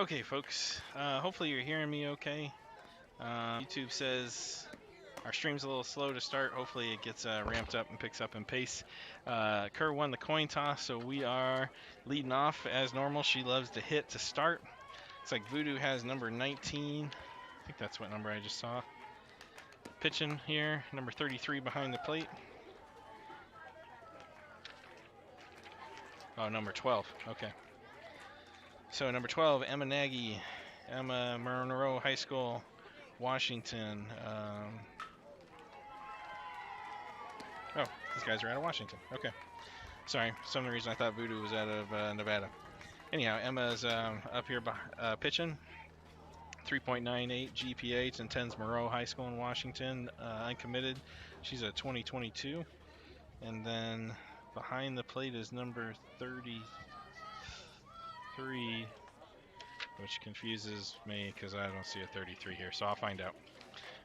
Okay, folks. Hopefully you're hearing me okay. YouTube says our stream's a little slow to start. Hopefully it gets ramped up and picks up in pace. Kerr won the coin toss, so we are leading off as normal. She loves to hit to start. It's like Voodoo has number 19. I think that's what number I just saw. Pitching here, number 33 behind the plate. Oh, number 12. Okay. So number 12, Emma Nagy, Emma Monroe High School, Washington. Oh, these guys are out of Washington. Okay. Sorry, for some reason I thought Voodoo was out of Nevada. Anyhow, Emma's up here pitching. 3.98 GPA, and 10's Moreau High School in Washington, uncommitted. She's a 2022. And then behind the plate is number 33, which confuses me because I don't see a 33 here, so I'll find out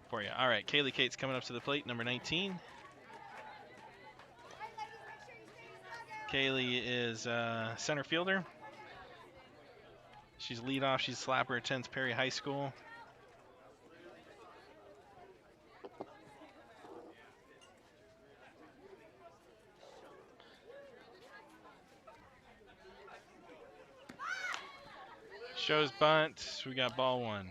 for you. All right, Kaylee Kate's coming up to the plate, number 19. Kaylee is center fielder. She's leadoff. She's slapper, attends Perry High School. Shows bunt. We got ball one.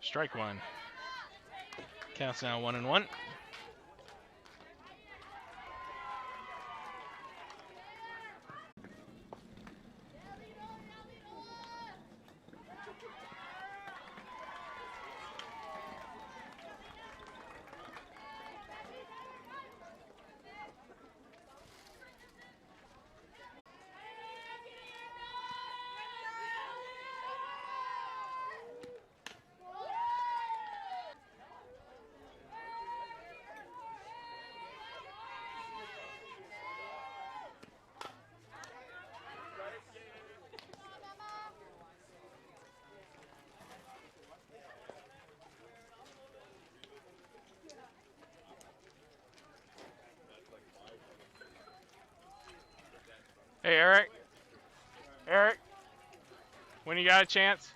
Strike one. Counts now 1-1. Hey, Eric. Eric, when you got a chance.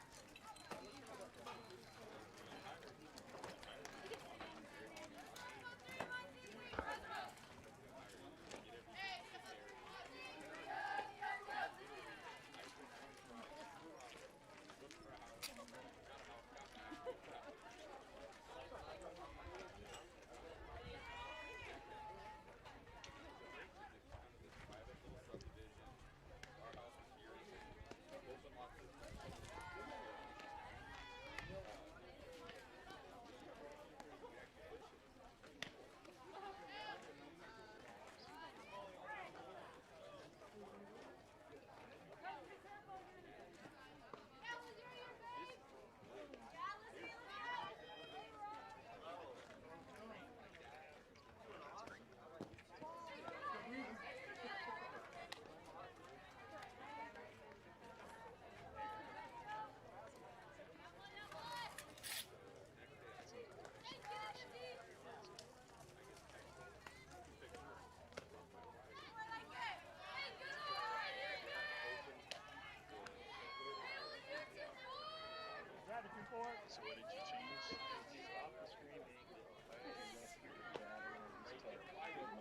So what did you change? Stop the screen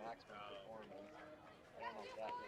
maximum performance. I don't know exactly.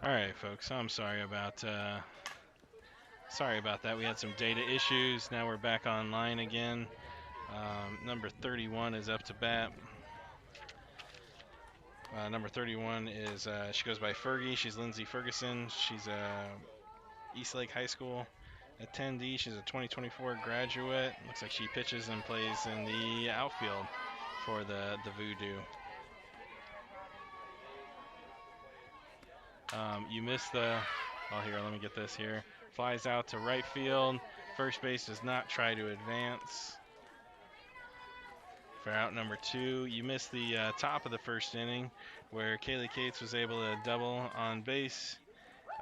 All right, folks. I'm sorry about that. We had some data issues. Now we're back online again. Number 31 is up to bat. Number 31 is she goes by Fergie. She's Lindsay Ferguson. She's Eastlake High School attendee. She's a 2024 graduate. Looks like she pitches and plays in the outfield for the Voodoo. You missed the, oh here, let me get this here. Flies out to right field. First base does not try to advance. For out number 2, you missed the top of the first inning where Kaylee Cates was able to double on base.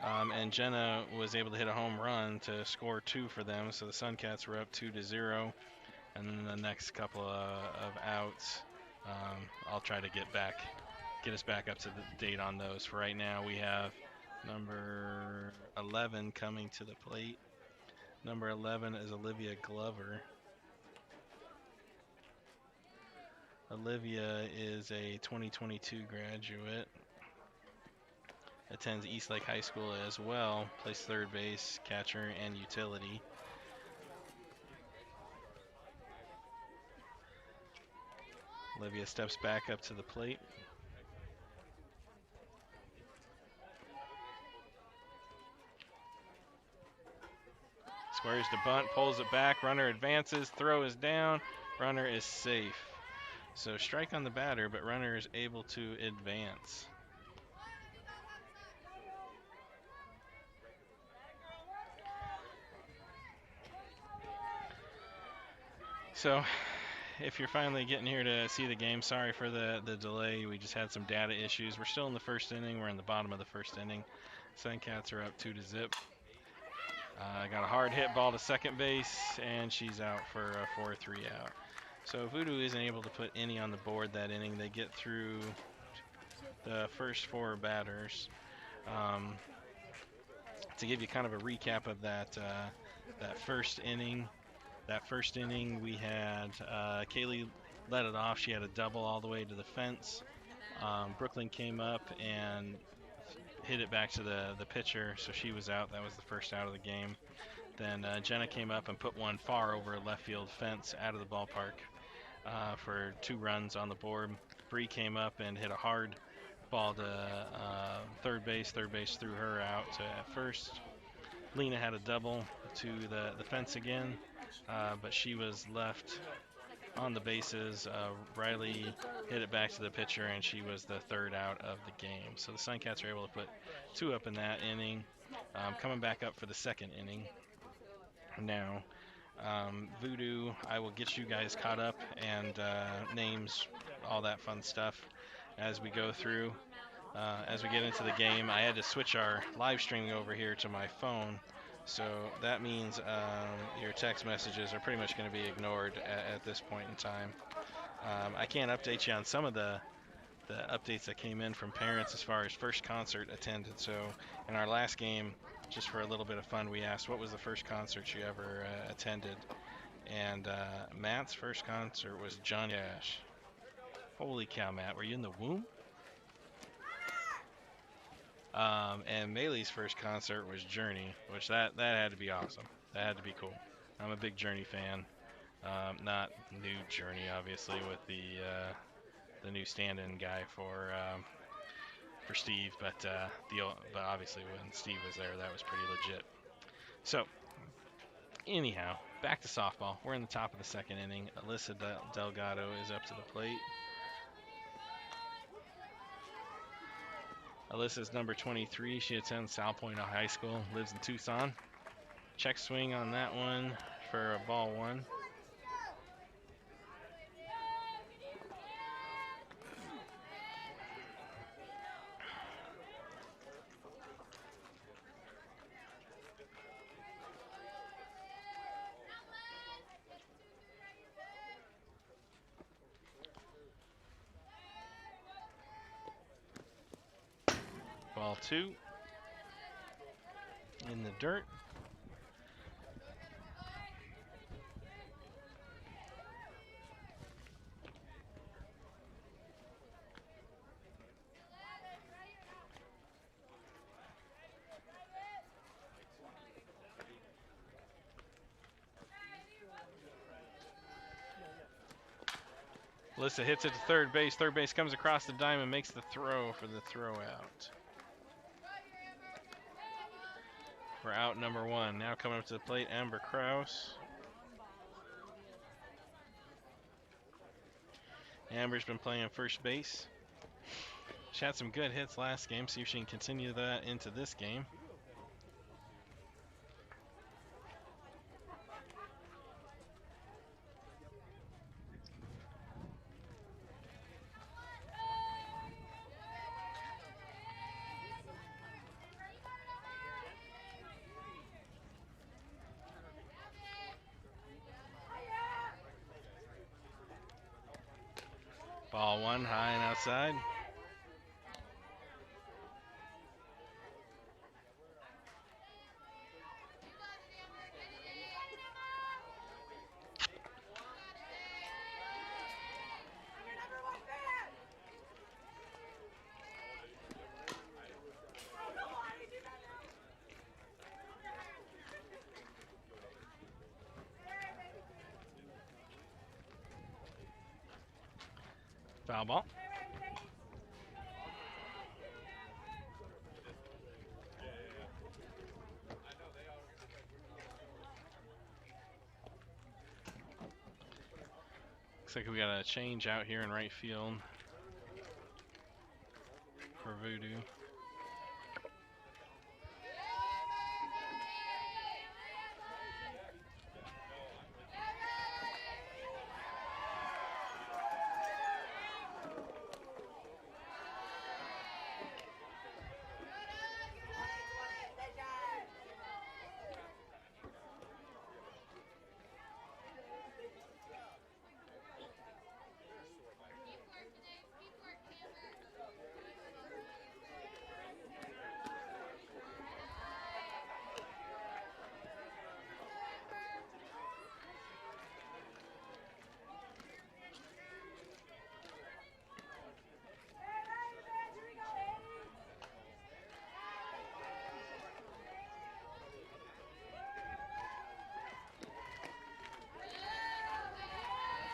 And Jenna was able to hit a home run to score 2 for them. So the Suncats were up 2-0. And then the next couple of outs, I'll try to get us back up to the date on those. For right now, we have number 11 coming to the plate. Number 11 is Olivia Glover. Olivia is a 2022 graduate. Attends Eastlake High School as well. Plays third base, catcher, and utility. Olivia steps back up to the plate. Squares the bunt, pulls it back, runner advances, throw is down, runner is safe. So strike on the batter, but runner is able to advance. So if you're finally getting here to see the game, sorry for the delay. We just had some data issues. We're still in the first inning. We're in the bottom of the first inning. Suncats are up 2-0. Got a hard hit ball to second base, and she's out for a 4-3 out. So Voodoo isn't able to put any on the board that inning. They get through the first 4 batters. To give you kind of a recap of that first inning. That first inning, we had Kaylee led it off. She had a double all the way to the fence. Brooklyn came up and hit it back to the pitcher, so she was out. That was the first out of the game. Then Jenna came up and put one far over a left field fence out of the ballpark for 2 runs on the board. Bree came up and hit a hard ball to third base. Third base threw her out at first. Lena had a double to the fence again, but she was left on the bases. Riley hit it back to the pitcher, and she was the third out of the game. So the Suncats are able to put 2 up in that inning. Coming back up for the second inning now. Voodoo, I will get you guys caught up and names, all that fun stuff as we go through. As we get into the game, I had to switch our live streaming over here to my phone. So that means your text messages are pretty much going to be ignored at this point in time. I can't update you on some of the updates that came in from parents as far as first concert attended. So in our last game, just for a little bit of fun, we asked what was the first concert you ever attended. And Matt's first concert was Johnny Cash. Holy cow, Matt, were you in the womb? And Maylee's first concert was Journey, which that had to be awesome. That had to be cool. I'm a big Journey fan. Not new Journey, obviously, with the new stand-in guy for Steve, but obviously when Steve was there, that was pretty legit. So, anyhow, back to softball. We're in the top of the second inning. Alyssa Delgado is up to the plate. Alyssa's number 23. She attends South Point High School, lives in Tucson. Check swing on that one for a ball 1. Ball 2 in the dirt. Alyssa hits it to third base. Third base comes across the diamond, makes the throw for the throw out. For out number 1. Now coming up to the plate, Amber Kraus. Amber's been playing first base. She had some good hits last game. See if she can continue that into this game. Ball 1, high and outside. Foul ball. Looks like we got a change out here in right field for Voodoo.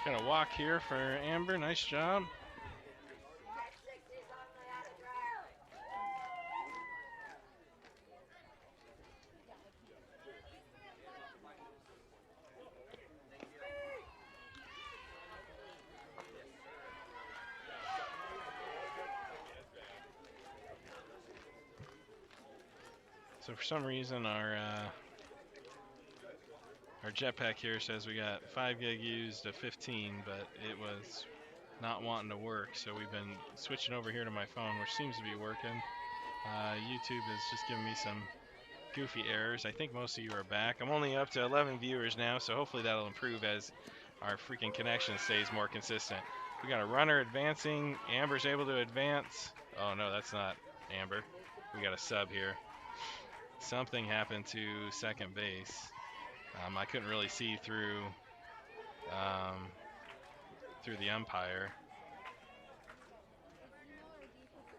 Got a walk here for Amber. Nice job. So for some reason our jetpack here says we got 5 gig used to 15, but it was not wanting to work. So we've been switching over here to my phone, which seems to be working. YouTube is just giving me some goofy errors. I think most of you are back. I'm only up to 11 viewers now, so hopefully that'll improve as our freaking connection stays more consistent. We got a runner advancing. Amber's able to advance. Oh no, that's not Amber. We got a sub here. Something happened to second base. I couldn't really see through the umpire,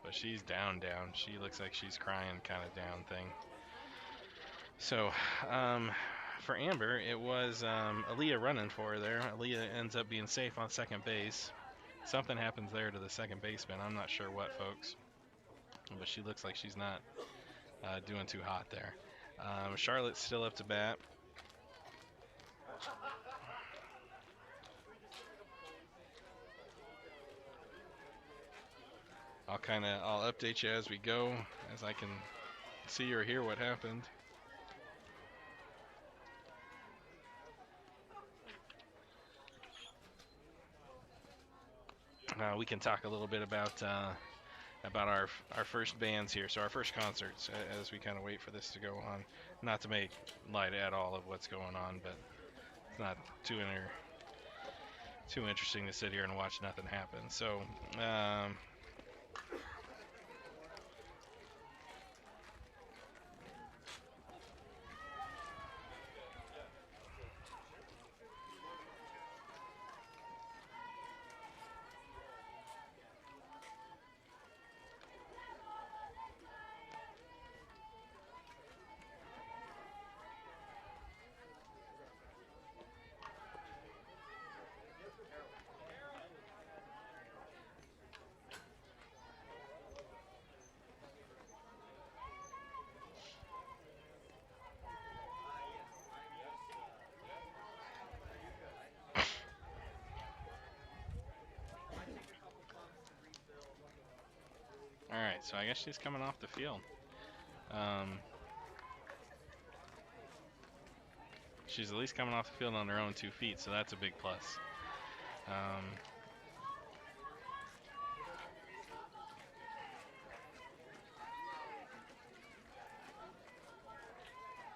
but she's down. She looks like she's crying, kind of down thing. So for Amber, it was Aaliyah running for her there. Aaliyah ends up being safe on second base. Something happens there to the second baseman. I'm not sure what, folks, but she looks like she's not doing too hot there. Charlotte's still up to bat. I'll update you as we go, as I can see or hear what happened. We can talk a little bit about our first bands here, so our first concerts, as we kind of wait for this to go on. Not to make light at all of what's going on, but it's not too interesting to sit here and watch nothing happen. So All right, so I guess she's coming off the field. She's at least coming off the field on her own 2 feet, so that's a big plus.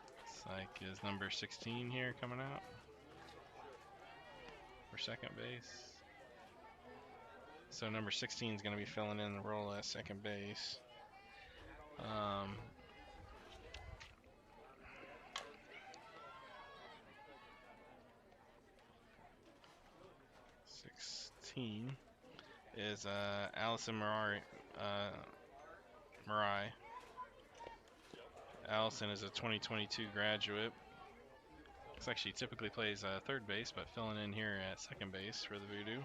Looks like is number 16 here coming out for second base. So number 16 is going to be filling in the role at second base. 16 is Allison Marai. Allison is a 2022 graduate. Looks like she typically plays third base, but filling in here at second base for the Voodoo.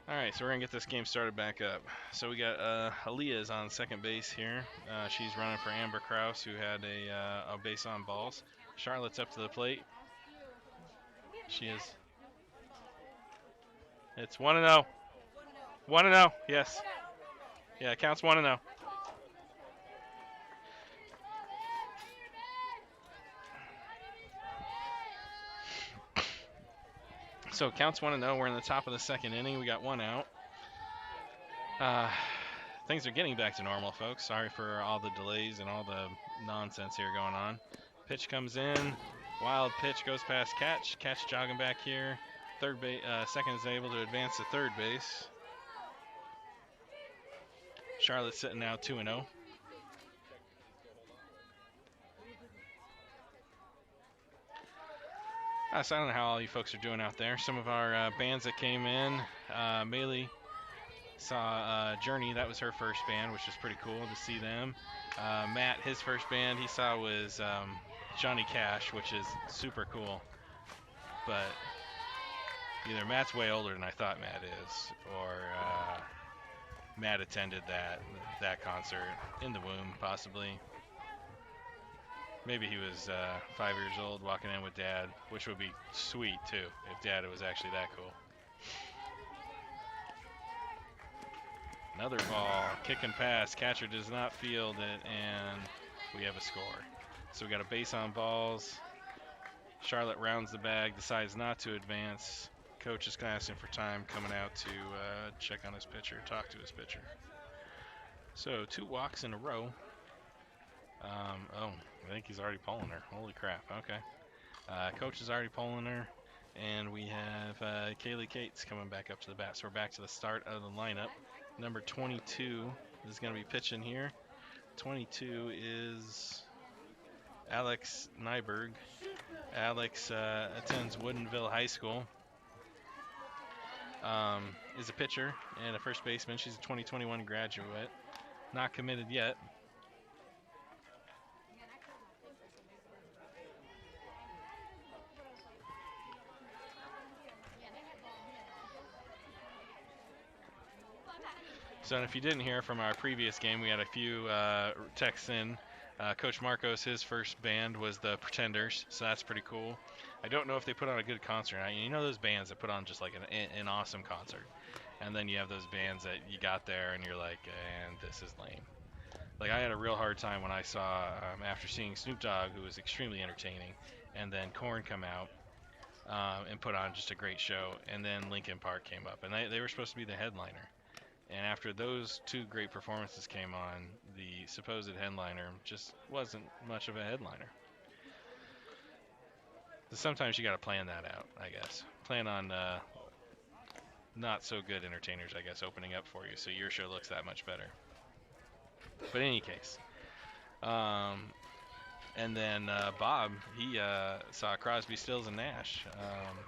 All right, so we're gonna get this game started back up. So we got Aaliyah's on second base here. She's running for Amber Kraus, who had a base on balls. Charlotte's up to the plate. She is. It's 1-0. 1-0. Yes. Yeah, it counts 1-0. So it counts 1-0. We're in the top of the second inning. We got 1 out. Things are getting back to normal, folks. Sorry for all the delays and all the nonsense here going on. Pitch comes in. Wild pitch goes past Catch. Catch jogging back here. Second is able to advance to third base. Charlotte's sitting now 2-0. So I don't know how all you folks are doing out there. Some of our bands that came in, Maylee saw Journey. That was her first band, which was pretty cool to see them. Matt, his first band he saw was Johnny Cash, which is super cool. But either Matt's way older than I thought Matt is, or Matt attended that concert in the womb, possibly. Maybe he was 5 years old walking in with Dad, which would be sweet, too, if Dad was actually that cool. Another ball, kick and pass. Catcher does not field it, and we have a score. So we got a base on balls. Charlotte rounds the bag, decides not to advance. Coach is asking for time, coming out to check on his pitcher, talk to his pitcher. So 2 walks in a row. I think he's already pulling her. Holy crap. Okay. Coach is already pulling her. And we have Kaylee Cates coming back up to the bat. So we're back to the start of the lineup. Number 22 is going to be pitching here. 22 is Alex Nyberg. Alex attends Woodinville High School. Is a pitcher and a first baseman. She's a 2021 graduate. Not committed yet. So if you didn't hear from our previous game, we had a few texts in. Coach Marcos, his first band was the Pretenders, so that's pretty cool. I don't know if they put on a good concert. You know those bands that put on just like an awesome concert, and then you have those bands that you got there and you're like, and this is lame. Like I had a real hard time when I saw, after seeing Snoop Dogg, who was extremely entertaining, and then Korn come out and put on just a great show, and then Linkin Park came up, and they were supposed to be the headliner. And after those 2 great performances came on, the supposed headliner just wasn't much of a headliner. So sometimes you got to plan that out, I guess. Plan on not so good entertainers, I guess, opening up for you, so your show looks that much better. But in any case, and then Bob, he saw Crosby, Stills, and Nash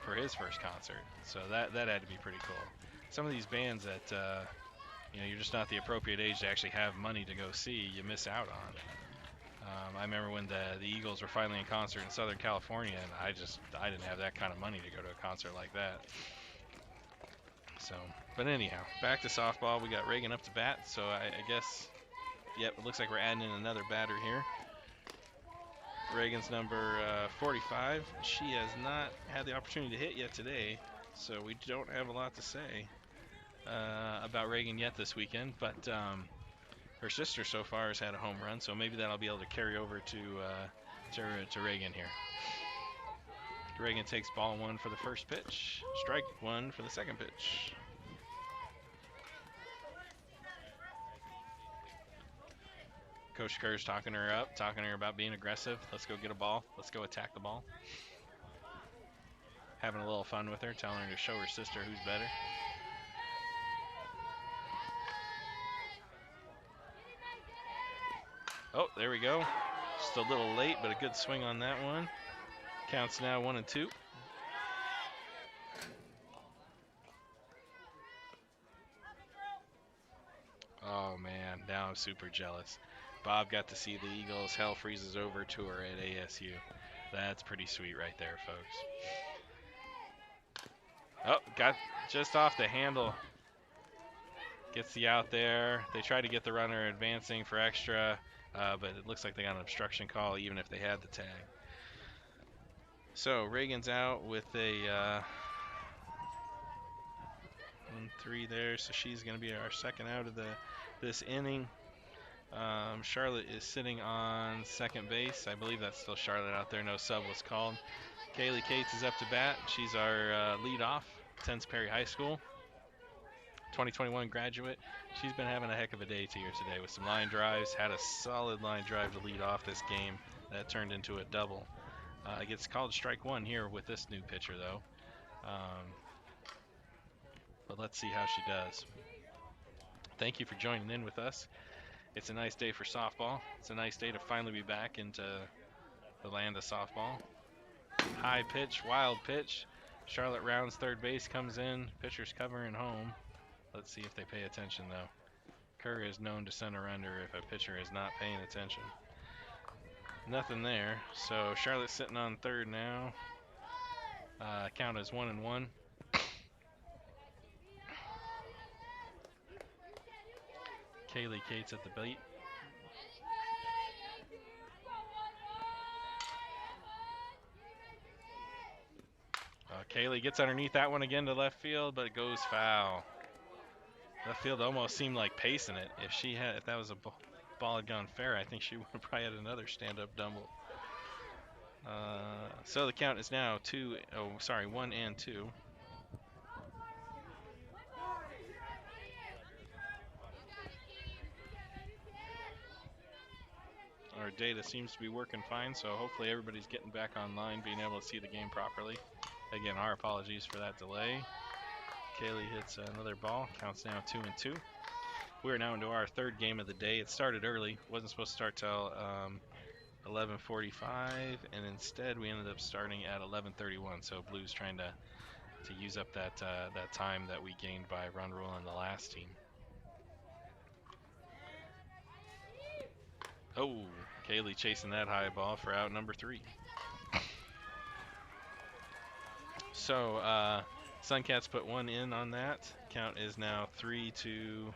for his first concert, so that had to be pretty cool. Some of these bands that you're just not the appropriate age to actually have money to go see, you miss out on. I remember when the Eagles were finally in concert in Southern California, and I didn't have that kind of money to go to a concert like that. So, but anyhow, back to softball. We got Reagan up to bat, so I guess Yep, it looks like we're adding in another batter here. Reagan's number 45. She has not had the opportunity to hit yet today, so we don't have a lot to say about Reagan yet this weekend. But her sister so far has had a home run, so maybe that'll be able to carry over to Reagan here. Reagan takes ball 1 for the first pitch, strike 1 for the second pitch. Coach Kerr's talking her up, talking to her about being aggressive. Let's go get a ball. Let's go attack the ball. Having a little fun with her, telling her to show her sister who's better. Oh, there we go. Just a little late, but a good swing on that one. Counts now 1-2. Oh, man, now I'm super jealous. Bob got to see the Eagles. Hell freezes over tour at ASU. That's pretty sweet right there, folks. Oh, got just off the handle. Gets the out there. They tried to get the runner advancing for extra, but it looks like they got an obstruction call even if they had the tag. So Reagan's out with a 1-3 there, so she's going to be our second out of this inning. Charlotte is sitting on second base. I believe that's still Charlotte out there. No sub was called. Kaylee Cates is up to bat. She's our leadoff, Tenns Perry High School, 2021 graduate. She's been having a heck of a day here today with some line drives. Had a solid line drive to lead off this game that turned into a double. Gets called strike 1 here with this new pitcher, though. But let's see how she does. Thank you for joining in with us. It's a nice day for softball. It's a nice day to finally be back into the land of softball. High pitch, wild pitch. Charlotte rounds third base, comes in. Pitcher's covering home. Let's see if they pay attention, though. Kerr is known to center under if a pitcher is not paying attention. Nothing there. So Charlotte's sitting on third now. Count is 1-1. Kaylee Cates at the beat. Kaylee gets underneath that one again to left field, but it goes foul. Left field almost seemed like pacing it. If that was a ball had gone fair, I think she would have probably had another stand-up double. So the count is now 1-2. Our data seems to be working fine, so hopefully everybody's getting back online, being able to see the game properly. Again, our apologies for that delay. Kaylee hits another ball. Counts now 2-2. We're now into our third game of the day. It started early. Wasn't supposed to start till 11:45, and instead we ended up starting at 11:31. So Blues trying to use up that time that we gained by run rule in the last team. Oh, Kaylee chasing that high ball for out number 3. So Suncats put 1 in on that. Count is now 3-0.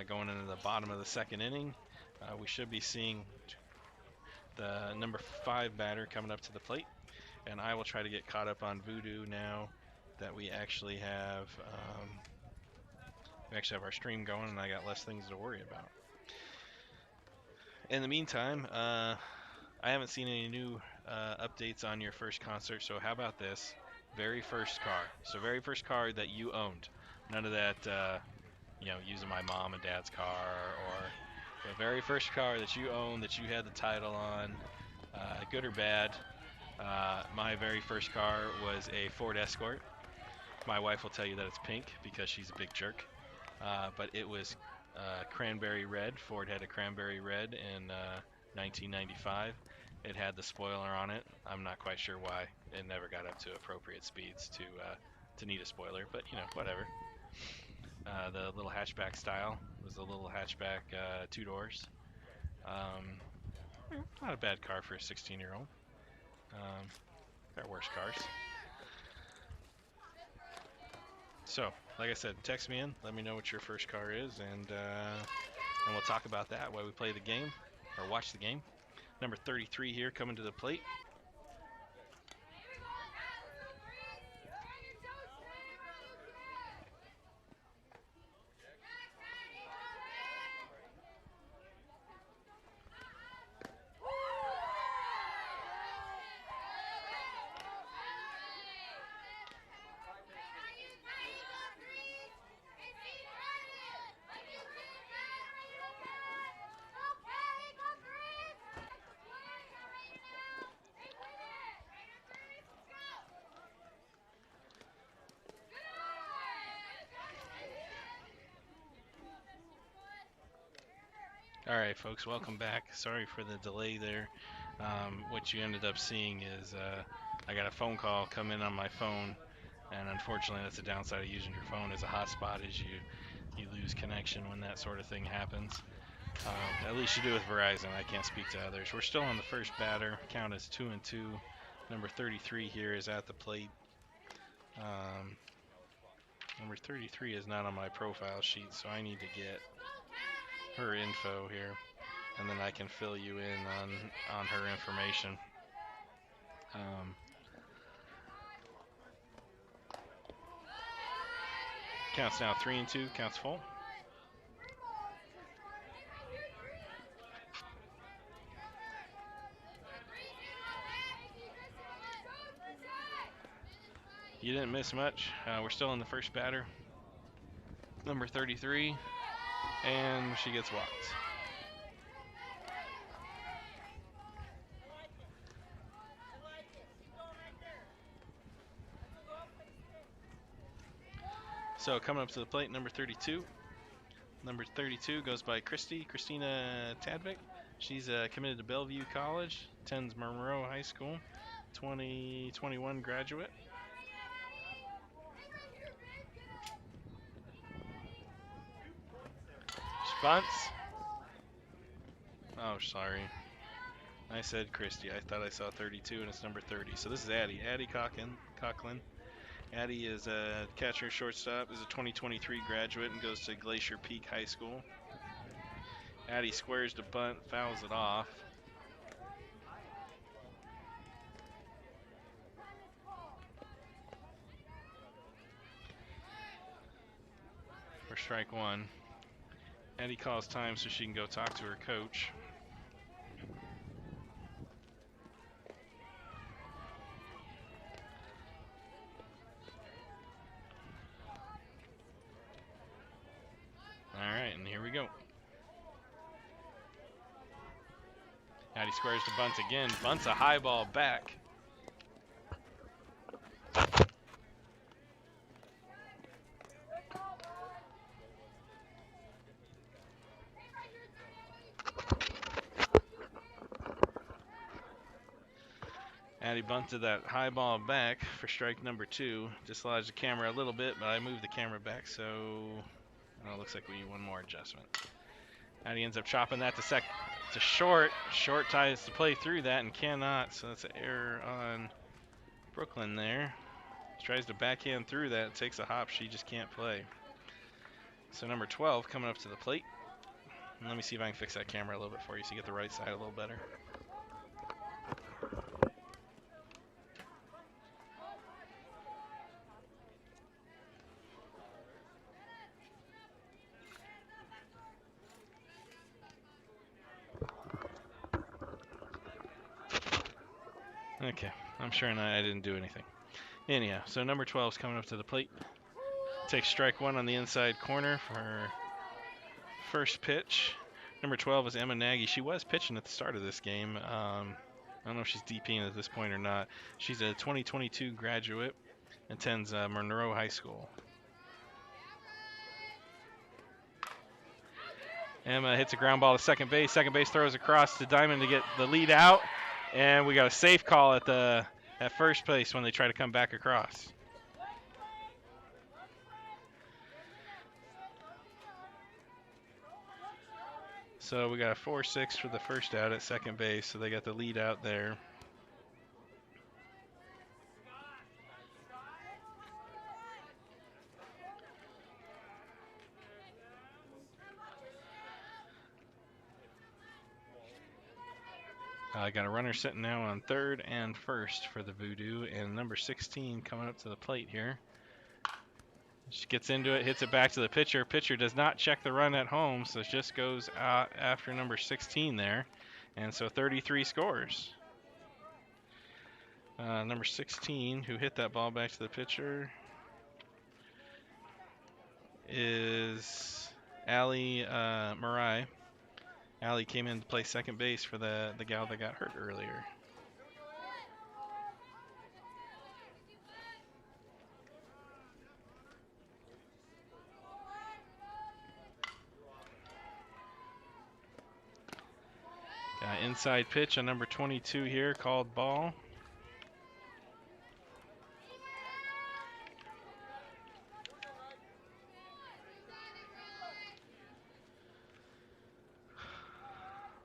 Going into the bottom of the second inning, we should be seeing the number 5 batter coming up to the plate, and I will try to get caught up on Voodoo now that we actually have our stream going, and I got less things to worry about. In the meantime, I haven't seen any new updates on your first concert, so how about this? Very first car. So very first car that you owned. None of that, using my mom and dad's car, or the very first car that you owned that you had the title on, good or bad. My very first car was a Ford Escort. My wife will tell you that it's pink because she's a big jerk, but it was cranberry red. Ford had a cranberry red in 1995. It had the spoiler on it. I'm not quite sure why. It never got up to appropriate speeds to need a spoiler, but whatever. The little hatchback style was the little hatchback 2 doors. Not a bad car for a 16-year-old. There are worse cars. So, like I said, text me in. Let me know what your first car is, and and we'll talk about that while we play the game or watch the game. Number 33 here coming to the plate. All right, folks, welcome back. Sorry for the delay there. What you ended up seeing is I got a phone call come in on my phone, and unfortunately, that's the downside of using your phone as a hotspot is you lose connection when that sort of thing happens. At least you do with Verizon. I can't speak to others. We're still on the first batter. Count is 2-2. Number 33 here is at the plate. Number 33 is not on my profile sheet, so I need to get her info here, and then I can fill you in on her information. Counts now 3-2. Counts full. You didn't miss much. We're still in the first batter. Number 33, and she gets walked. So coming up to the plate, number 32. Number 32 goes by Christina Tadvik. She's committed to Bellevue College, attends Monroe High School, 2021 graduate. Bunts. Oh, sorry. I said Christy. I thought I saw 32, and it's number 30. So this is Addie. Addie Coughlin. Addie is a catcher shortstop, is a 2023 graduate, and goes to Glacier Peak High School. Addie squares to bunt, fouls it off. For strike one. Addie calls time so she can go talk to her coach. All right, and here we go. Addie squares to bunt again. Bunts a high ball back. Addie bunted that high ball back for strike number 2. Dislodged the camera a little bit, but I moved the camera back, so it looks like we need one more adjustment. Addie ends up chopping that to short. Short tries to play through that and cannot, so that's an error on Brooklyn there. Tries to backhand through that, takes a hop, she just can't play. So number 12 coming up to the plate. And let me see if I can fix that camera a little bit for you so you get the right side a little better. Okay, I'm sure I didn't do anything. Anyhow, so number 12 is coming up to the plate. Takes strike 1 on the inside corner for her first pitch. Number 12 is Emma Nagy. She was pitching at the start of this game. I don't know if she's DPing at this point or not. She's a 2022 graduate, attends Monroe High School. Emma hits a ground ball to second base. Second base throws across to Diamond to get the lead out. And we got a safe call at first place when they try to come back across. So we got a 4-6 for the first out at second base. So they got the lead out there. I got a runner sitting now on third and first for the Voodoo, and number 16 coming up to the plate here. She gets into it, hits it back to the pitcher. Pitcher does not check the run at home, so it just goes out after number 16 there. And so 33 scores. Number 16, who hit that ball back to the pitcher, is Allie Marai. Allie came in to play second base for the gal that got hurt earlier. Inside pitch on number 22 here, called ball.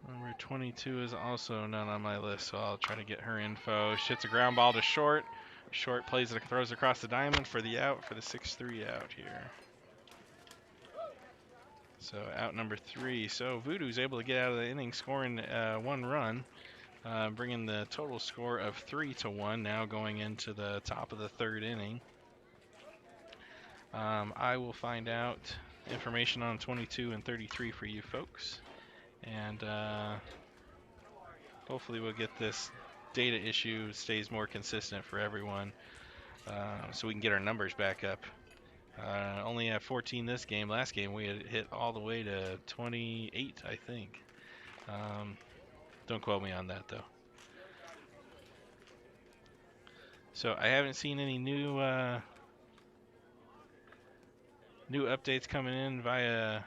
Number 22 is also not on my list, so I'll try to get her info. She hits a ground ball to short. Short plays it, throws across the diamond for the out, for the 6-3 out here. So out number 3. So Voodoo's able to get out of the inning scoring 1 run, bringing the total score of 3-1 now going into the top of the 3rd inning. I will find out information on 22 and 33 for you folks, and hopefully we'll get this data issue stays more consistent for everyone, so we can get our numbers back up. Only have 14 this game. Last game we had hit all the way to 28, I think. Don't quote me on that though. So I haven't seen any new updates coming in via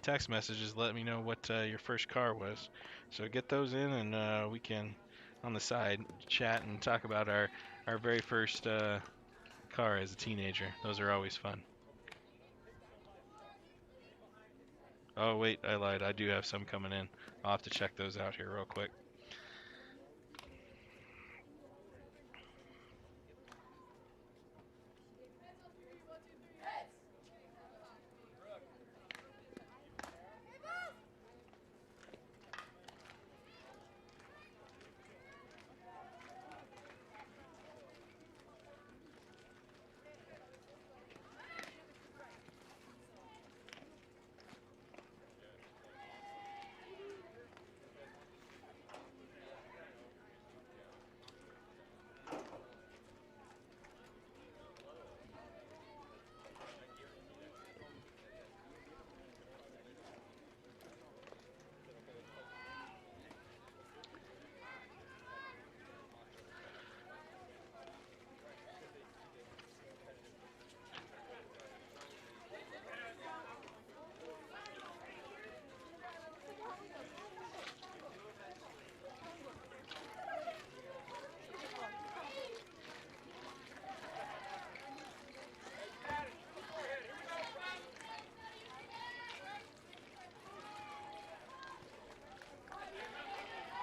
text messages. Let me know what your first car was. So get those in, and we can, on the side, chat and talk about our very first car as a teenager. Those are always fun. Oh wait, I lied. I do have some coming in. I'll have to check those out here real quick.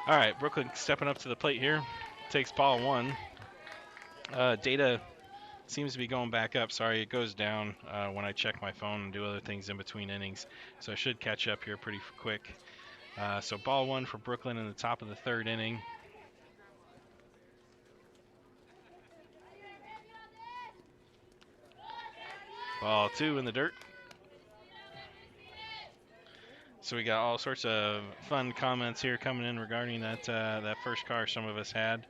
All right, Brooklyn stepping up to the plate here. Takes ball 1. Data seems to be going back up. Sorry, it goes down when I check my phone and do other things in between innings. So I should catch up here pretty quick. So ball 1 for Brooklyn in the top of the 3rd inning. Ball 2 in the dirt. So we got all sorts of fun comments here coming in regarding that that first car some of us had.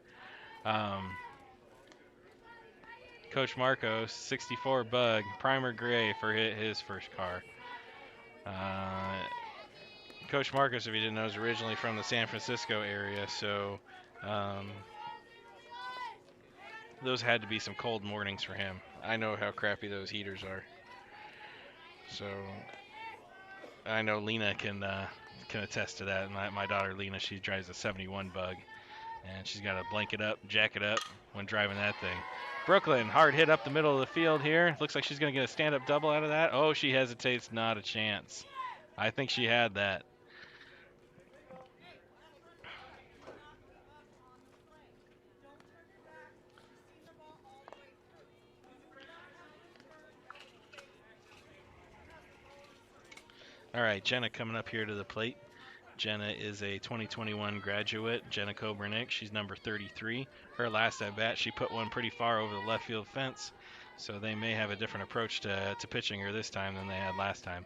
Coach Marcos, 64 Bug, primer gray for his first car. Coach Marcos, if you didn't know, is originally from the San Francisco area, so those had to be some cold mornings for him. I know how crappy those heaters are. So I know Lena can attest to that. And my daughter Lena, she drives a 71 Bug, and she's got to blanket up, jacket up when driving that thing. Brooklyn, hard hit up the middle of the field here. Looks like she's going to get a stand-up double out of that. Oh, she hesitates. Not a chance. I think she had that. All right, Jenna coming up here to the plate. Jenna is a 2021 graduate, Jenna Kobernick. She's number 33. Her last at bat, she put one pretty far over the left field fence, so they may have a different approach to pitching her this time than they had last time.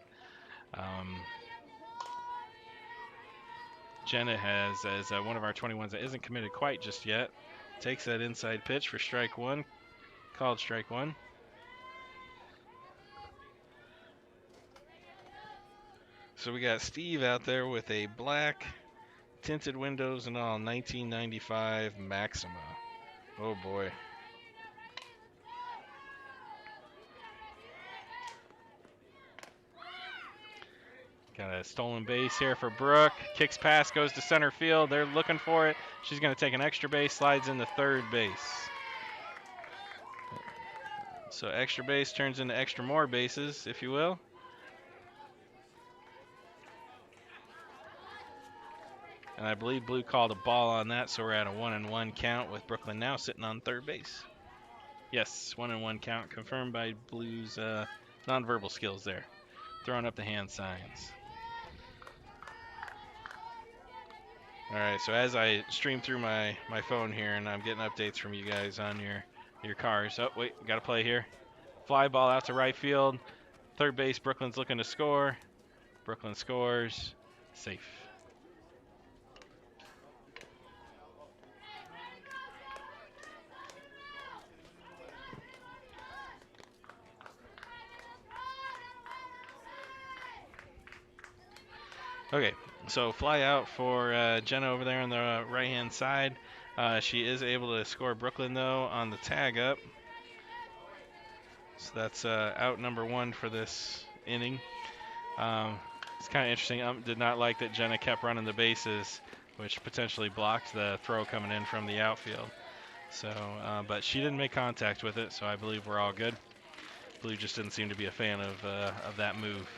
Jenna is one of our 21s that isn't committed quite just yet. Takes that inside pitch for strike one, called strike one. So we got Steve out there with a black tinted windows and all 1995 Maxima. Oh boy. Got a stolen base here for Brooke. Kicks past, goes to center field. They're looking for it. She's going to take an extra base, slides into third base. So extra base turns into extra more bases, if you will. And I believe Blue called a ball on that, so we're at a 1-1 count with Brooklyn now sitting on third base. Yes, 1-1 count confirmed by Blue's nonverbal skills there. Throwing up the hand signs. All right, so as I stream through my phone here and I'm getting updates from you guys on your cars. Oh, wait, got to play here. Fly ball out to right field. Third base, Brooklyn's looking to score. Brooklyn scores. Safe. Okay, so fly out for Jenna over there on the right-hand side. She is able to score Brooklyn, though, on the tag up. So that's out number one for this inning. It's kind of interesting. Did not like that Jenna kept running the bases, which potentially blocked the throw coming in from the outfield. So, but she didn't make contact with it, so I believe we're all good. Blue just didn't seem to be a fan of that move.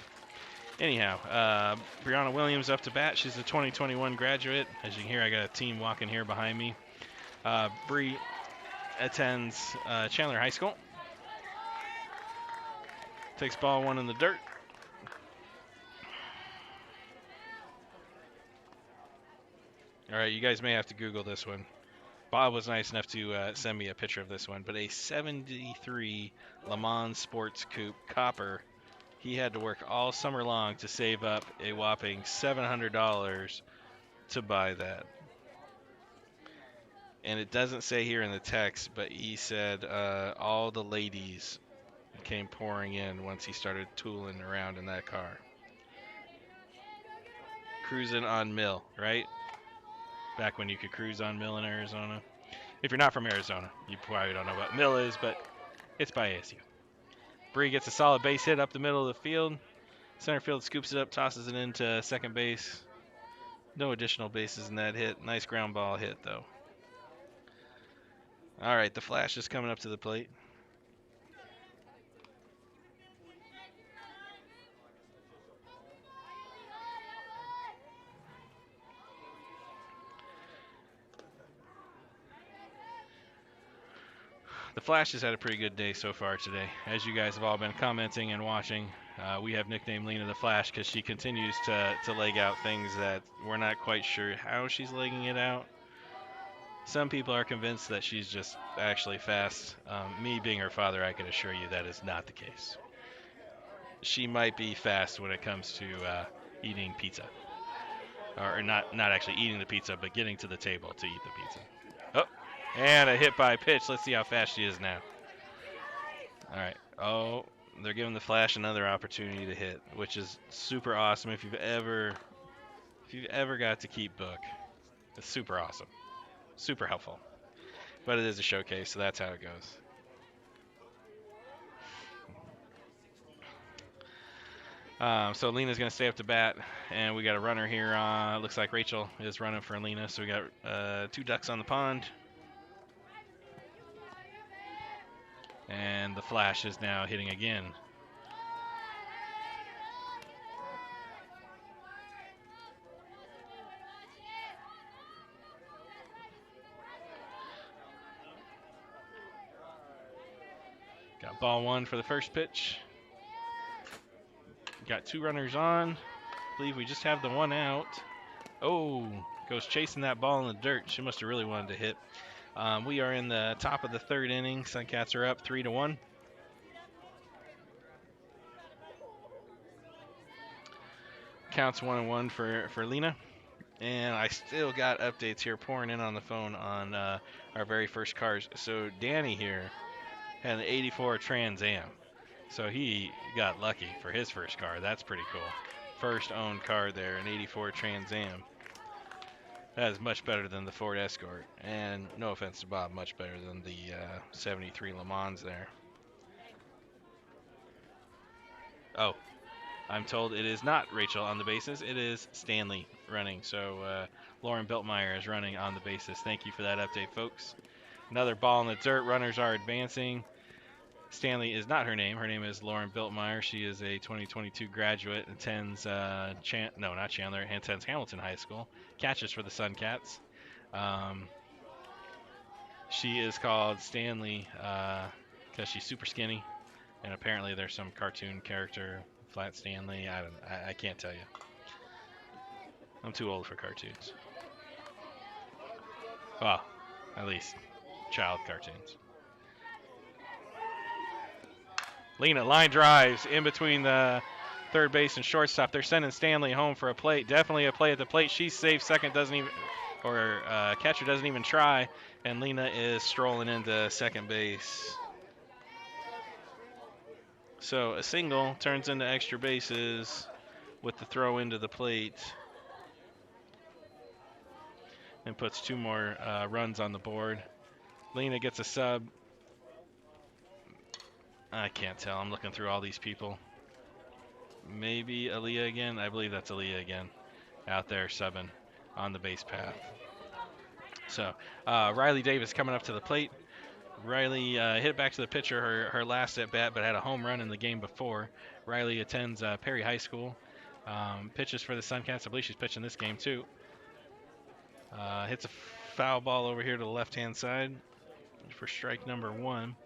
Anyhow, Brianna Williams up to bat. She's a 2021 graduate. As you can hear, I got a team walking here behind me. Bree attends Chandler High School. Takes ball one in the dirt. All right, you guys may have to Google this one. Bob was nice enough to send me a picture of this one, but a 73 Le Mans Sports Coupe Copper. He had to work all summer long to save up a whopping $700 to buy that. And it doesn't say here in the text, but he said all the ladies came pouring in once he started tooling around in that car. Cruising on Mill, right? Back when you could cruise on Mill in Arizona. If you're not from Arizona, you probably don't know what Mill is, but it's by ASU. Bree gets a solid base hit up the middle of the field. Center field scoops it up, tosses it into second base. No additional bases in that hit. Nice ground ball hit, though. All right, the Flash is coming up to the plate. The Flash has had a pretty good day so far today. As you guys have all been commenting and watching, we have nicknamed Lena the Flash because she continues to leg out things that we're not quite sure how she's legging it out. Some people are convinced that she's just actually fast. Me being her father, I can assure you that is not the case. She might be fast when it comes to eating pizza. Or not actually eating the pizza, but getting to the table to eat the pizza. Oh, and a hit by pitch. Let's see how fast she is now. All right. Oh, they're giving the Flash another opportunity to hit, which is super awesome. If you've ever got to keep book, it's super awesome, super helpful. But it is a showcase, so that's how it goes. So Lena's going to stay up to bat, and we got a runner here. Looks like Rachel is running for Lena, so we got two ducks on the pond. And the Flash is now hitting again. Got ball one for the first pitch. Got two runners on. I believe we just have the one out. Oh, goes chasing that ball in the dirt. She must have really wanted to hit. We are in the top of the third inning. Suncats are up 3-1. Counts 1-1 for Lena. And I still got updates here pouring in on the phone on our very first cars. So Danny here had an 84 Trans Am. So he got lucky for his first car. That's pretty cool. First owned car there, an 84 Trans Am. That is much better than the Ford Escort. And no offense to Bob, much better than the 73 Le Mans there. Oh, I'm told it is not Rachel on the bases. It is Stanley running. So Lauren Beltmeyer is running on the bases. Thank you for that update, folks. Another ball in the dirt. Runners are advancing. Stanley is not her name. Her name is Lauren Biltmeyer. She is a 2022 graduate, attends not Chandler, attends Hamilton High School, catches for the Suncats. She is called Stanley because she's super skinny, and apparently there's some cartoon character, Flat Stanley. I can't tell you. I'm too old for cartoons. Well, at least child cartoons. Lena line drives in between the third base and shortstop. They're sending Stanley home for a plate. Definitely a play at the plate. She's safe. Second doesn't even, or catcher doesn't even try, and Lena is strolling into second base. So a single turns into extra bases with the throw into the plate and puts two more runs on the board. Lena gets a sub. I can't tell. I'm looking through all these people. Maybe Aaliyah again. I believe that's Aaliyah again out there subbing on the base path. So Riley Davis coming up to the plate. Riley hit it back to the pitcher her last at bat, but had a home run in the game before. Riley attends Perry High School. Pitches for the Suncats. I believe she's pitching this game too. Hits a foul ball over here to the left-hand side for strike number one.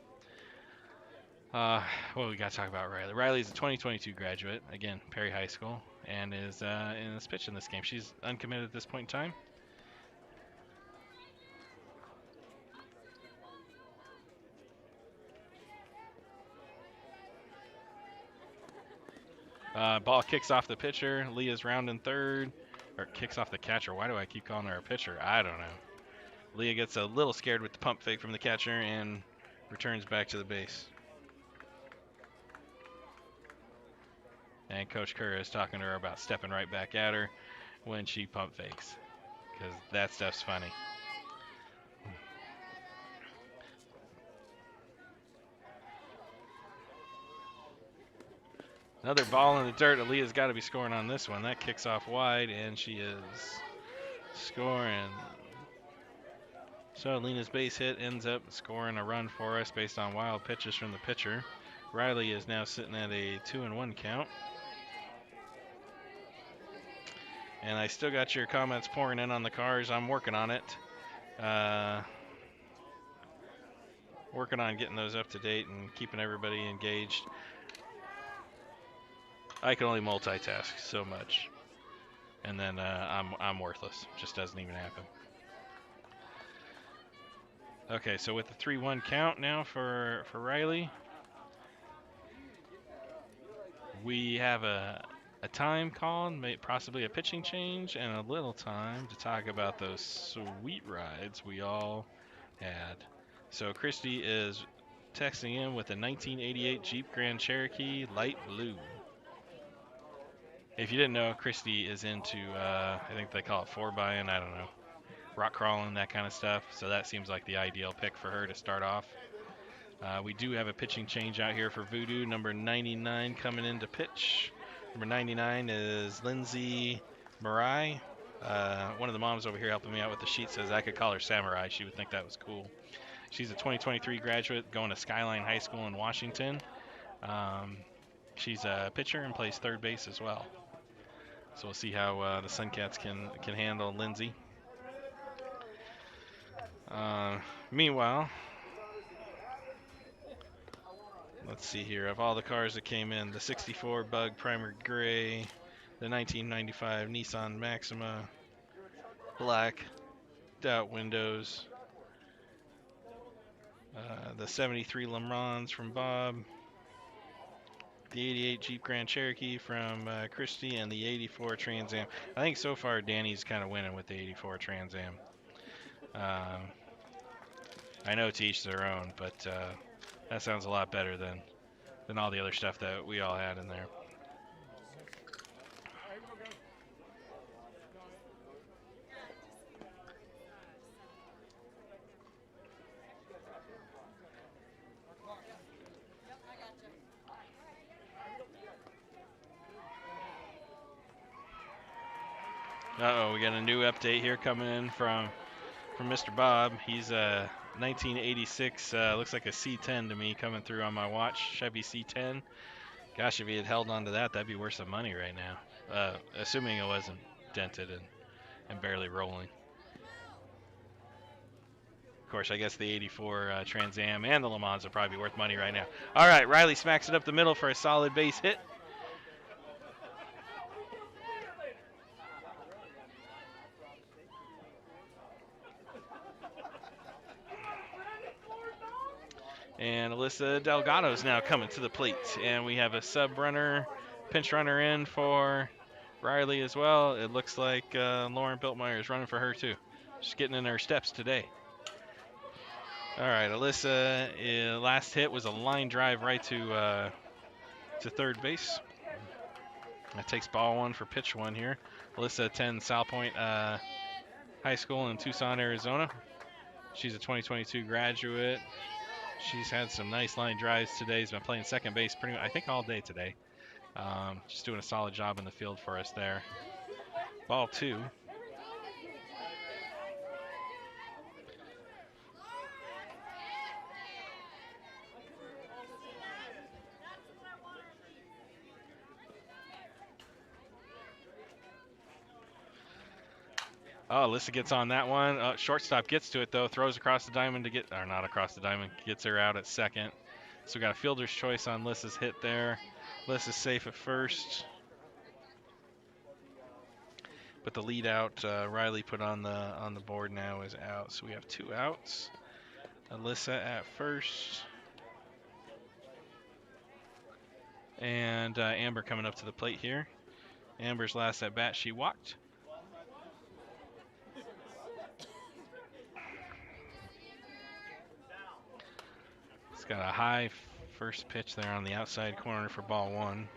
What we got to talk about Riley? Riley's a 2022 graduate, again, Perry High School, and is pitching this game. She's uncommitted at this point in time. Ball kicks off the pitcher. Leah's rounding third. Or kicks off the catcher. Why do I keep calling her a pitcher? I don't know. Leah gets a little scared with the pump fake from the catcher and returns back to the base. And Coach Kerr is talking to her about stepping right back at her when she pump fakes. Because that stuff's funny. Another ball in the dirt. Aaliyah's got to be scoring on this one. That kicks off wide, and she is scoring. So Lena's base hit ends up scoring a run for us based on wild pitches from the pitcher. Riley is now sitting at a 2-1 count. And I still got your comments pouring in on the cars. I'm working on it. Working on getting those up to date and keeping everybody engaged. I can only multitask so much, and then I'm worthless. Just doesn't even happen. Okay, so with the 3-1 count now for Riley, we have a time called, possibly a pitching change, and a little time to talk about those sweet rides we all had. So Christy is texting in with a 1988 Jeep Grand Cherokee light blue. If you didn't know, Christy is into, I think they call it 4-by-in, I don't know, rock crawling, that kind of stuff. So that seems like the ideal pick for her to start off. We do have a pitching change out here for Voodoo. Number 99 coming in to pitch. Number 99 is Lindsay Marai. One of the moms over here helping me out with the sheet says I could call her Samurai. She would think that was cool. She's a 2023 graduate going to Skyline High School in Washington. She's a pitcher and plays third base as well. So we'll see how the Suncats can handle Lindsay. Meanwhile, let's see here. Of all the cars that came in, the 64 Bug Primer Gray, the 1995 Nissan Maxima, black out windows. The 73 Le Mans from Bob. The 88 Jeep Grand Cherokee from Christy, and the 84 Trans Am. I think so far Danny's kind of winning with the 84 Trans Am. I know to each their own, but that sounds a lot better than all the other stuff that we all had in there. Uh-oh, we got a new update here coming in from Mr. Bob. He's a 1986, looks like a C10 to me coming through on my watch, Chevy C10. Gosh, if he had held on to that, that'd be worth some money right now, assuming it wasn't dented and barely rolling. Of course, I guess the 84 Trans Am and the Le Mans would probably be worth money right now. All right, Riley smacks it up the middle for a solid base hit. And Alyssa Delgado's now coming to the plate. And we have a sub runner, pinch runner in for Riley as well. It looks like Lauren Biltmeier is running for her too. Just getting in her steps today. All right, Alyssa, last hit was a line drive right to third base. That takes ball one for pitch one here. Alyssa attends South Point High School in Tucson, Arizona. She's a 2022 graduate. She's had some nice line drives today. She's been playing second base pretty much, I think, all day today. Just doing a solid job in the field for us there. Ball two. Oh, Alyssa gets on that one. Shortstop gets to it, though. Throws across the diamond to get, or not across the diamond, gets her out at second. So we got a fielder's choice on Alyssa's hit there. Alyssa's safe at first. But the lead out, Riley put on the board now is out. So we have two outs. Alyssa at first. And Amber coming up to the plate here. Amber's last at bat, she walked. It's got a high first pitch there on the outside corner for ball one.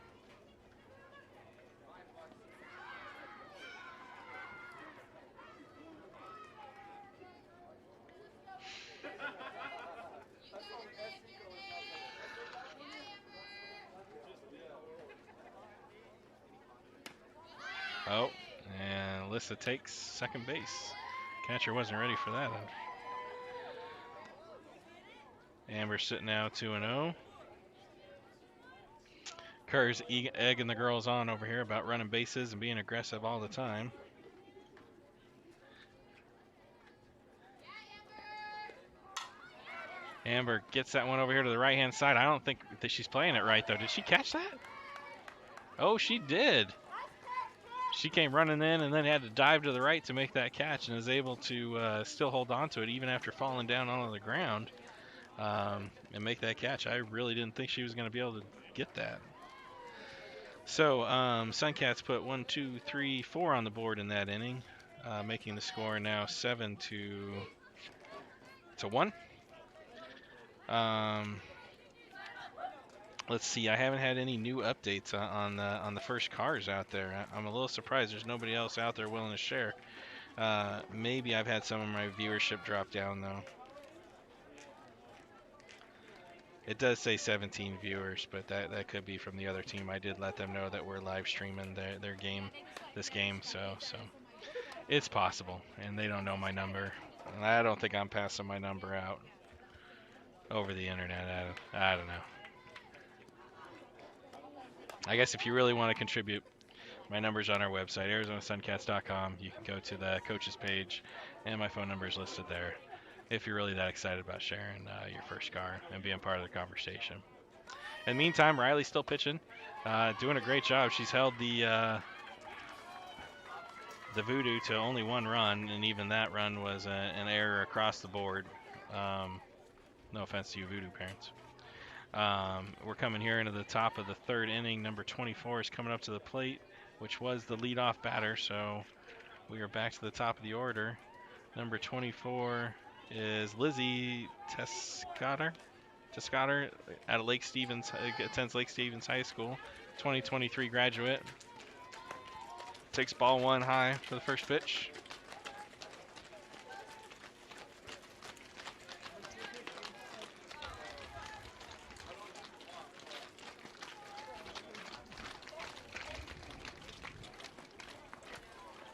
Oh, and Alyssa takes second base. Catcher wasn't ready for that. Amber's sitting now 2-0. Kerr's egging the girls on over here about running bases and being aggressive all the time. Amber gets that one over here to the right-hand side. I don't think that she's playing it right, though. Did she catch that? Oh, she did. She came running in and then had to dive to the right to make that catch and is able to still hold on to it even after falling down onto the ground and make that catch. I really didn't think she was going to be able to get that. So Suncats put 1, 2, 3, 4 on the board in that inning, making the score now 7-1. Let's see. I haven't had any new updates on the first cars out there. I'm a little surprised there's nobody else out there willing to share. Maybe I've had some of my viewership drop down though. It does say 17 viewers, but that could be from the other team. I did let them know that we're live streaming their game, this game, so it's possible, and they don't know my number. And I don't think I'm passing my number out over the internet. I don't know. I guess if you really want to contribute, my number's on our website, ArizonaSuncats.com. You can go to the coaches page, and my phone number is listed there if you're really that excited about sharing your first car and being part of the conversation. In the meantime, Riley's still pitching, doing a great job. She's held the the Voodoo to only 1 run, and even that run was an error across the board. No offense to you Voodoo parents. We're coming here into the top of the 3rd inning. Number 24 is coming up to the plate, which was the leadoff batter, so we are back to the top of the order. Number 24 is Lizzie Tescotter out of Lake Stevens, attends Lake Stevens High School, 2023 graduate. Takes ball 1 high for the first pitch.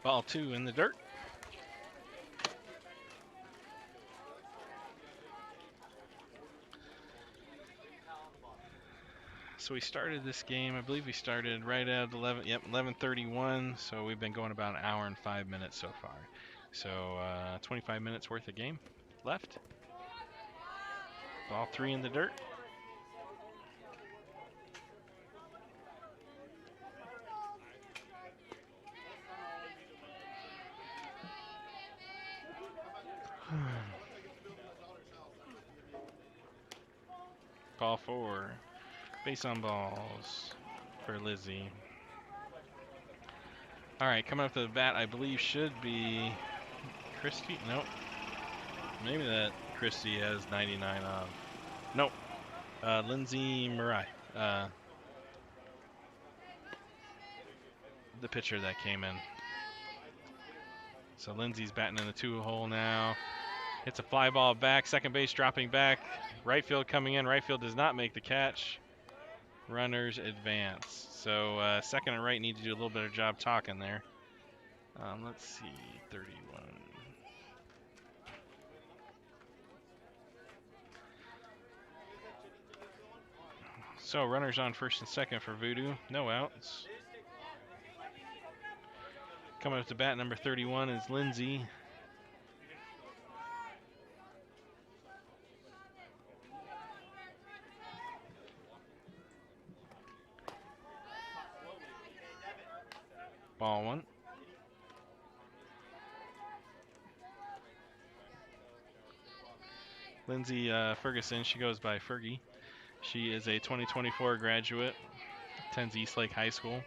Ball 2 in the dirt. So we started this game, I believe we started right at 11:31, so we've been going about an hour and 5 minutes so far. So 25 minutes worth of game left. Ball 3 in the dirt. Ball 4. Base on balls for Lizzie. All right, coming up to the bat, I believe should be Christy. Nope. Maybe that Christy has 99 on. Nope. Lindsay Murray. The pitcher that came in. So Lindsay's batting in the 2-hole now. Hits a fly ball back. Second base dropping back. Right field coming in. Right field does not make the catch. Runners advance. So second and right need to do a little better job talking there. Let's see, 31. So runners on first and second for Voodoo. No outs. Coming up to bat, number 31 is Lindsay. Ball 1. Lindsay Ferguson, she goes by Fergie. She is a 2024 graduate, attends Eastlake High School.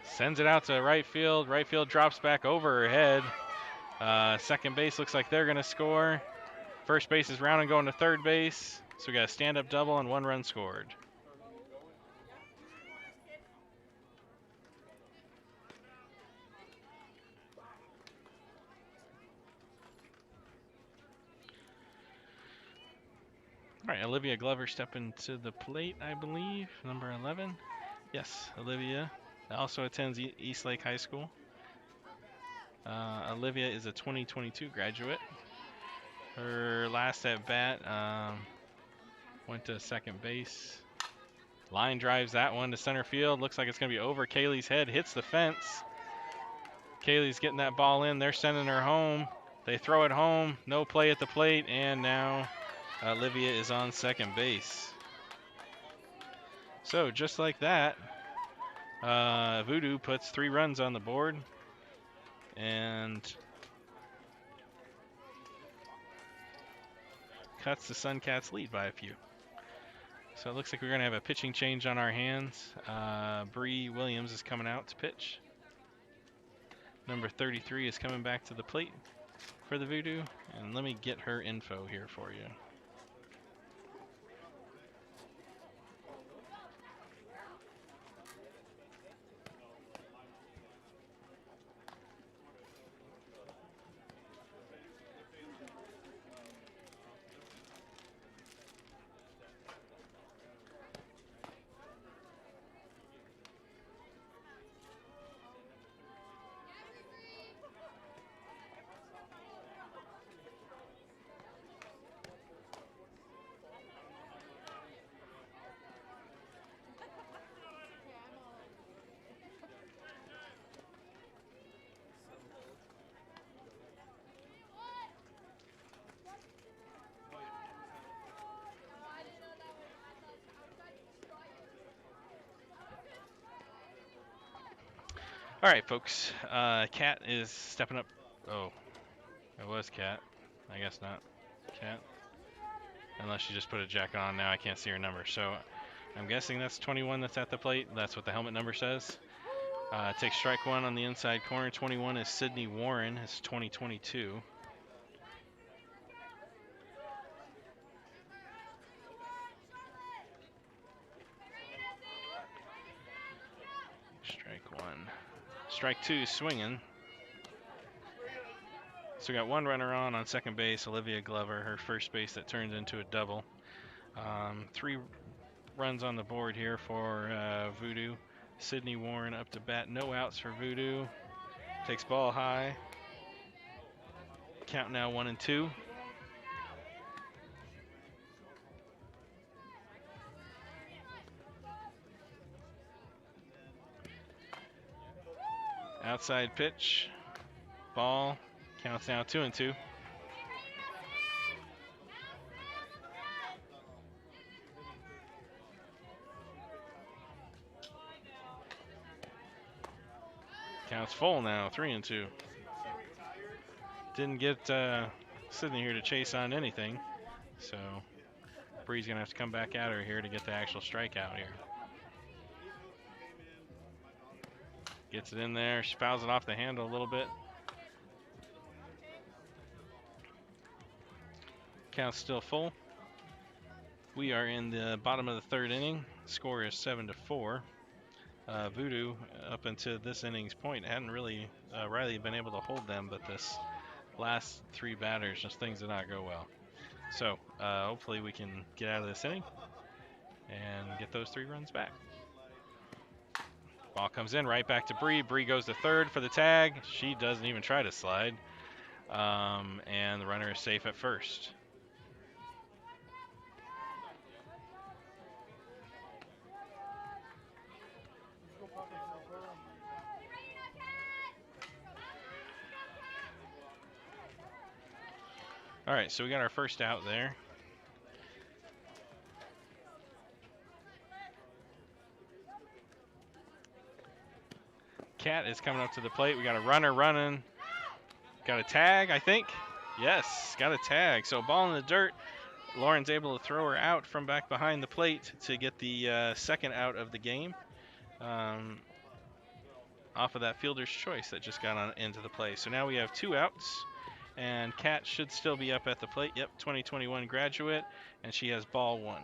Sends it out to right field. Right field drops back over her head. Second base looks like they're going to score. First base is round and going to third base. So we got a stand-up double and 1 run scored. All right, Olivia Glover stepping to the plate, I believe, number 11. Yes, Olivia also attends Eastlake High School. Olivia is a 2022 graduate. Her last at bat went to second base. Line drives that one to center field. Looks like it's going to be over. Kaylee's head hits the fence. Kaylee's getting that ball in. They're sending her home. They throw it home. No play at the plate, and now Olivia is on second base. So just like that, Voodoo puts 3 runs on the board and cuts the Suncats lead by a few. So it looks like we're going to have a pitching change on our hands. Bree Williams is coming out to pitch. Number 33 is coming back to the plate for the Voodoo. And let me get her info here for you. All right, folks. Cat is stepping up. Oh, it was Cat. I guess not. Cat. Unless she just put a jacket on now, I can't see her number. So I'm guessing that's 21 that's at the plate. That's what the helmet number says. Takes strike one on the inside corner. 21 is Sydney Warren. It's 2022. Strike one. Strike two, swinging. So we got one runner on second base, Olivia Glover, her first base that turns into a double. 3 runs on the board here for Voodoo. Sydney Warren up to bat, no outs for Voodoo. Takes ball high. Count now 1-2. Outside pitch. Ball. Counts now 2-2. Counts full now, 3-2. Didn't get Sydney here to chase on anything, so Bree's gonna have to come back at her here to get the actual strikeout here. Gets it in there, she fouls it off the handle a little bit. Count's still full. We are in the bottom of the third inning. Score is 7-4. Voodoo, up until this inning's point, hadn't really Riley been able to hold them, but this last 3 batters, just things did not go well. So hopefully we can get out of this inning and get those 3 runs back. Ball comes in right back to Bree. Bree goes to third for the tag. She doesn't even try to slide. And the runner is safe at first. All right, so we got our first out there. Cat is coming up to the plate. We got a runner running. Got a tag, I think. Yes, got a tag. So ball in the dirt. Lauren's able to throw her out from back behind the plate to get the second out of the game. Off of that fielder's choice that just got on into the play. So now we have 2 outs. And Kat should still be up at the plate. Yep, 2021 graduate, and she has ball 1.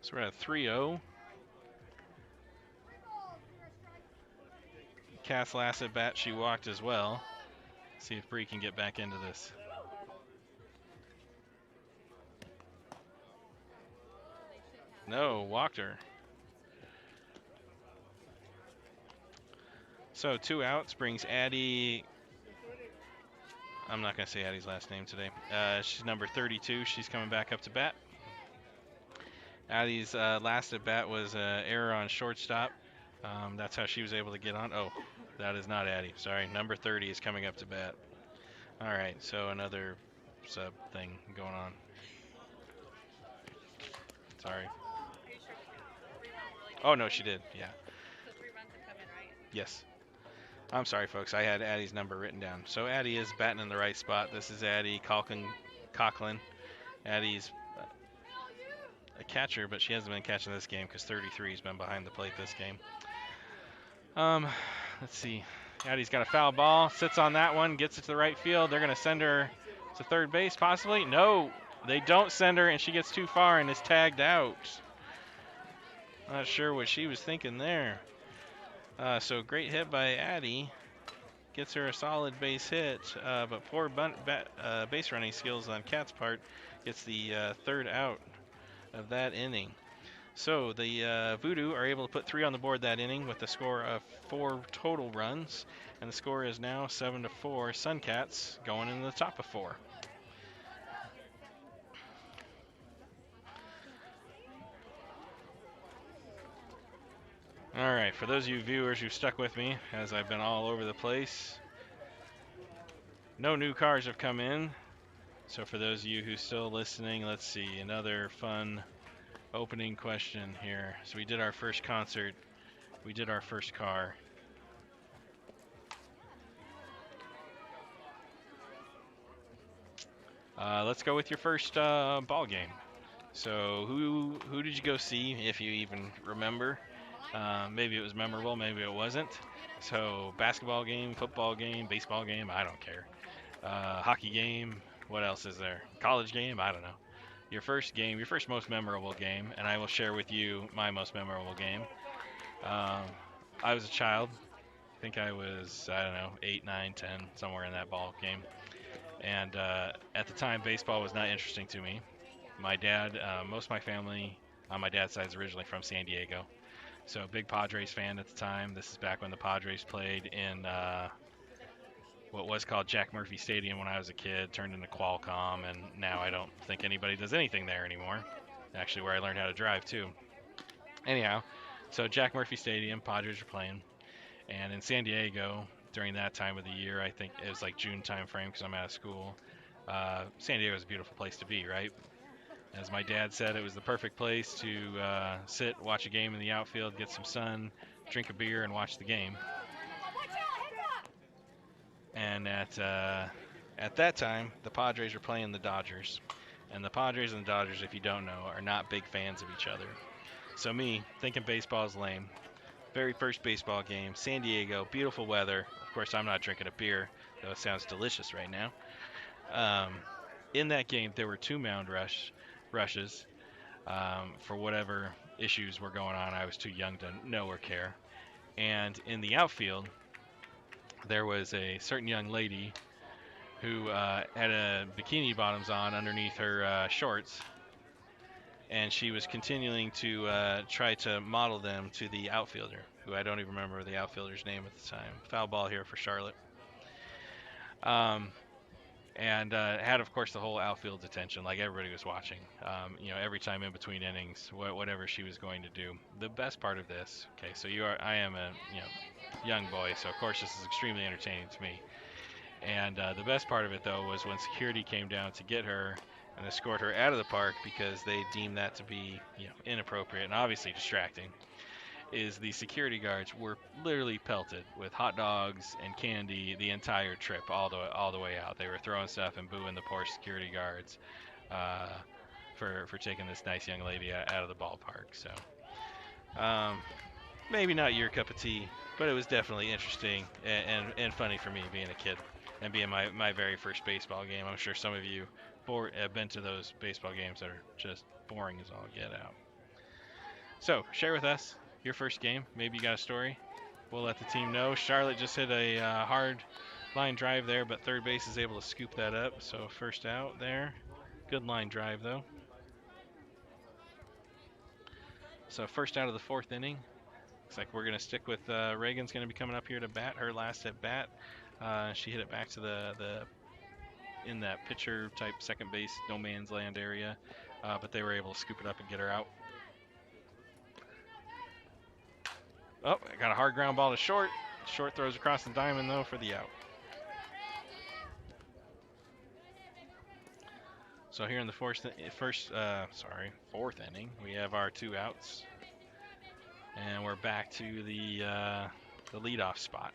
So we're at 3-0. Kat's last at bat, she walked as well. See if Bree can get back into this. No, walked her. So 2 outs brings Addie. I'm not going to say Addie's last name today. She's number 32. She's coming back up to bat. Addie's last at bat was error on shortstop. That's how she was able to get on. Oh, that is not Addie. Sorry, number 30 is coming up to bat. All right, so another sub thing going on. Sorry. Oh, no, she did. Yeah. Yes. I'm sorry, folks. I had Addie's number written down. So Addie is batting in the right spot. This is Addie Coughlin. Addie's a catcher, but she hasn't been catching this game because 33 has been behind the plate this game. Let's see. Addie's got a foul ball. Sits on that one. Gets it to the right field. They're going to send her to third base, possibly. No, they don't send her, and she gets too far and is tagged out. Not sure what she was thinking there. So great hit by Addie. Gets her a solid base hit, but poor base running skills on Kat's part gets the third out of that inning. So the Voodoo are able to put 3 on the board that inning with a score of 4 total runs, and the score is now 7-4. Suncats going in the top of 4. All right, for those of you viewers who stuck with me as I've been all over the place, no new cars have come in. So for those of you who still listening, let's see, another fun opening question here. So we did our first concert, we did our first car. Let's go with your first ball game. So who did you go see, if you even remember? Maybe it was memorable, maybe it wasn't. So basketball game, football game, baseball game, I don't care. Hockey game, what else is there? College game, I don't know. Your first game, your first most memorable game, and I will share with you my most memorable game. Um, I was a child. I think I was, I don't know, 8, 9, 10, somewhere in that ball game. And at the time, baseball was not interesting to me. My dad, most of my family on my dad's side is originally from San Diego. So big Padres fan at the time. This is back when the Padres played in what was called Jack Murphy Stadium when I was a kid, turned into Qualcomm, and now I don't think anybody does anything there anymore. Actually, where I learned how to drive too. Anyhow, so Jack Murphy Stadium, Padres are playing, and in San Diego during that time of the year, I think it was like June time frame because I'm out of school. San Diego is a beautiful place to be, right? As my dad said, it was the perfect place to sit, watch a game in the outfield, get some sun, drink a beer, and watch the game. And at that time, the Padres were playing the Dodgers. And the Padres and the Dodgers, if you don't know, are not big fans of each other. So me, thinking baseball is lame. Very first baseball game, San Diego, beautiful weather. Of course, I'm not drinking a beer, though it sounds delicious right now. Um, in that game, there were 2 mound rushes. For whatever issues were going on, I was too young to know or care. And in the outfield, there was a certain young lady who had a bikini bottoms on underneath her shorts, and she was continuing to try to model them to the outfielder, who I don't even remember the outfielder's name at the time. Foul ball here for Charlotte. And had, of course, the whole outfield's attention, like everybody was watching. Every time in between innings, whatever she was going to do. The best part of this, okay, so I am a young boy, so of course this is extremely entertaining to me. And the best part of it, though, was when security came down to get her and escort her out of the park because they deemed that to be, inappropriate and obviously distracting. Is the security guards were literally pelted with hot dogs and candy the entire trip, all the way out. They were throwing stuff and booing the poor security guards uh, for taking this nice young lady out of the ballpark. So maybe not your cup of tea, but it was definitely interesting and funny for me being a kid and being my very first baseball game. I'm sure some of you have been to those baseball games that are just boring as all get out. So share with us your first game. Maybe you got a story. We'll let the team know. Charlotte just hit a hard line drive there, but third base is able to scoop that up. So first out there. Good line drive, though. So first out of the 4th inning. Looks like we're going to stick with Reagan's going to be coming up here to bat her last at bat. She hit it back to the in that pitcher type second base no man's land area, but they were able to scoop it up and get her out. Oh, I got a hard ground ball to short. Short throws across the diamond though for the out. So here in the fourth inning, we have our 2 outs, and we're back to the leadoff spot.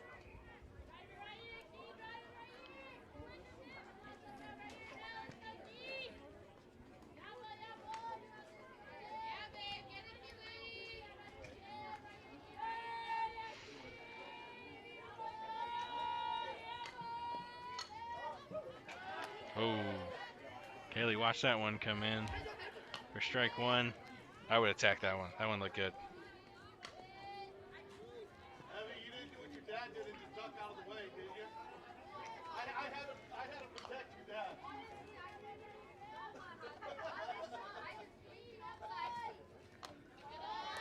Oh, Kaylee, watch that one come in for strike 1. I would attack that one. That one looked good. You didn't do what your dad did and just duck out of the way, did you? I had to protect you, Dad.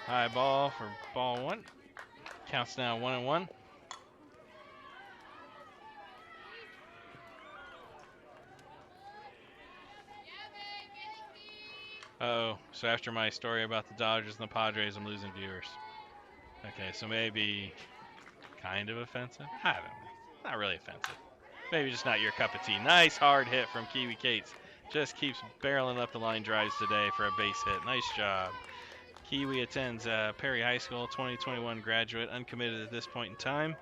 High ball for ball 1. Counts now 1-1. Uh-oh, so after my story about the Dodgers and the Padres, I'm losing viewers. Okay, so maybe kind of offensive? I don't know. Not really offensive. Maybe just not your cup of tea. Nice hard hit from Kiwi Cates. Just keeps barreling up the line drives today for a base hit. Nice job. Kiwi attends Perry High School, 2021 graduate, uncommitted at this point in time.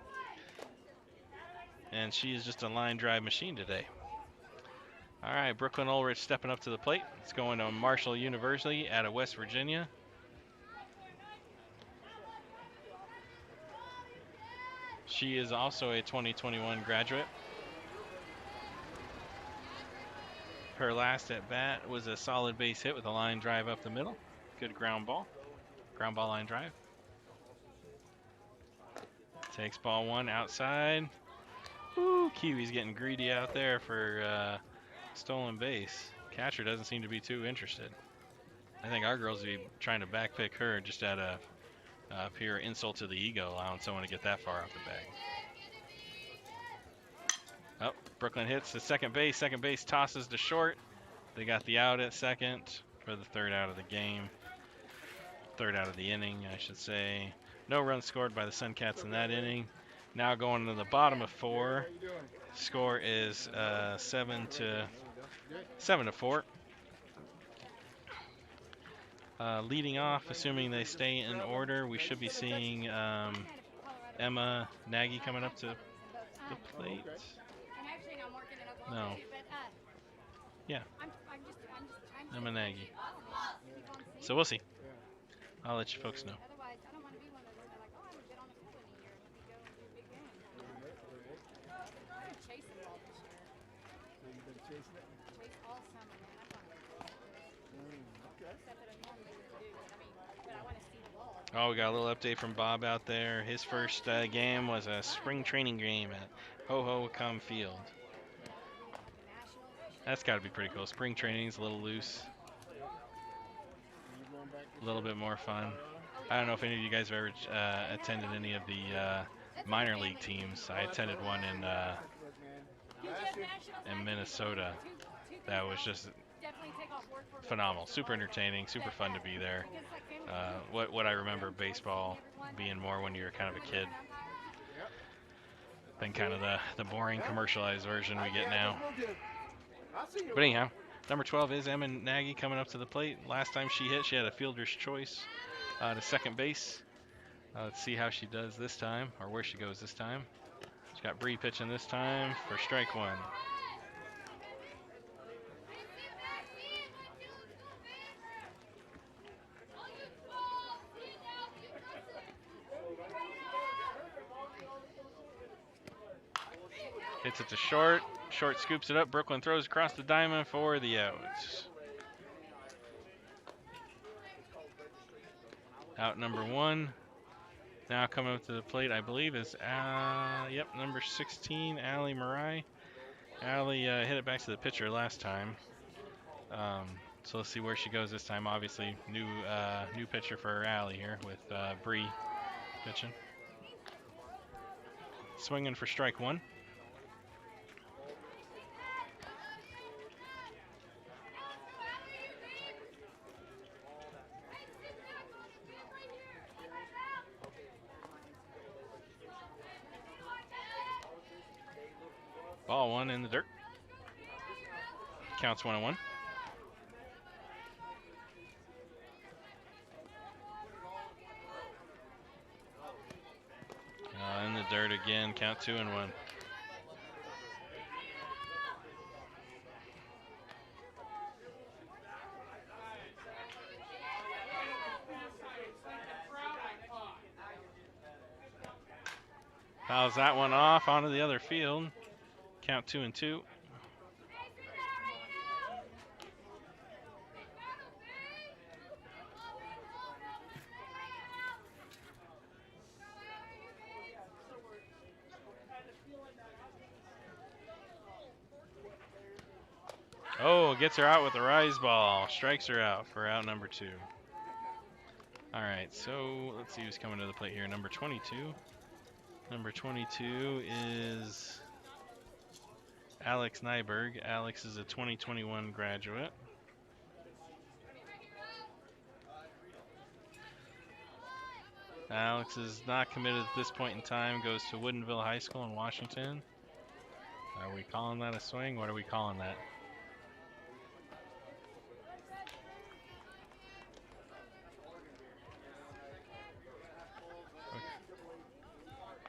And she is just a line drive machine today. All right, Brooklyn Ulrich stepping up to the plate. It's going to Marshall University out of West Virginia. She is also a 2021 graduate. Her last at bat was a solid base hit with a line drive up the middle. Good ground ball line drive. Takes ball 1 outside. Ooh, Kiwi's getting greedy out there for stolen base. Catcher doesn't seem to be too interested. I think our girls would be trying to backpick her just out of pure insult to the ego, allowing someone to get that far off the bag. Oh, Brooklyn hits the second base. Second base tosses to short. They got the out at second for the third out of the game. Third out of the inning, I should say. No runs scored by the Suncats in that inning. Now going to the bottom of 4. Score is 7-4. Leading off, assuming they stay in order, we should be seeing Emma Nagy coming up to the plate. No. Yeah. Emma Nagy. So we'll see. I'll let you folks know. Oh, we got a little update from Bob out there. His first game was a spring training game at Ho-Ho-Wacom Field. That's got to be pretty cool. Spring training's a little loose. A little bit more fun. I don't know if any of you guys have ever attended any of the minor league teams. I attended one in Minnesota. That was just phenomenal. Super entertaining, super fun to be there. What I remember baseball being more when you were kind of a kid than kind of the boring commercialized version we get now. But anyhow, number 12 is Emma Nagy coming up to the plate. Last time she hit, she had a fielder's choice to second base. Let's see how she does this time, or where she goes this time. She's got Bree pitching this time for strike 1. Hits it to short. Short scoops it up. Brooklyn throws across the diamond for the out. Out number 1. Now coming up to the plate, I believe, is number 16, Allie Marai. Allie hit it back to the pitcher last time. So let's see where she goes this time. Obviously, new pitcher for Allie here with Bree pitching. Swinging for strike 1. Ball 1 in the dirt. Counts 1-1. In the dirt again. Count 2-1. Fouls that one off onto the other field. Count 2-2. Oh, gets her out with the rise ball. Strikes her out for out number 2. All right, so let's see who's coming to the plate here. Number 22. Number 22 is Alex Nyberg. Alex is a 2021 graduate. Alex is not committed at this point in time. Goes to Woodinville High School in Washington. Are we calling that a swing? What are we calling that?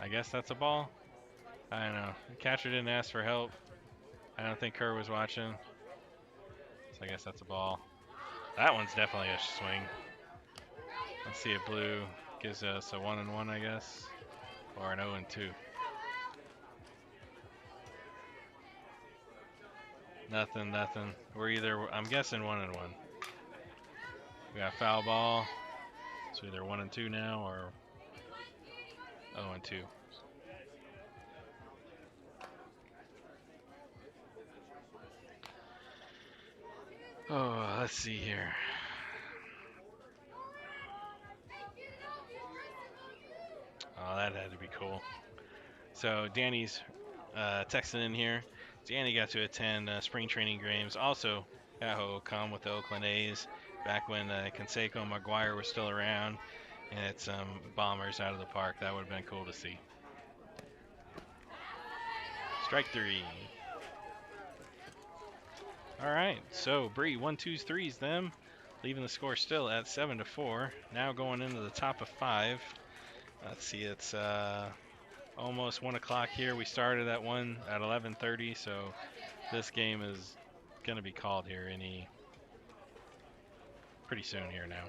I guess that's a ball. I don't know. The catcher didn't ask for help. I don't think Kerr was watching. So I guess that's a ball. That one's definitely a swing. Let's see if blue gives us a 1-1, I guess, or an 0-2. Nothing, nothing. We're either, I'm guessing 1-1. We got foul ball. It's either 1-2 now or 0-2. Oh, let's see here. Oh, that had to be cool. So Danny's texting in here. Danny got to attend spring training games. Also at Ho'okam with the Oakland A's back when Canseco and McGuire were still around, and it's bombers out of the park. That would have been cool to see. Strike three. All right, so Bree 1-2s, 3s them, leaving the score still at 7-4. Now going into the top of 5. Let's see, it's almost 1 o'clock here. We started at 11:30, so this game is going to be called here pretty soon here now.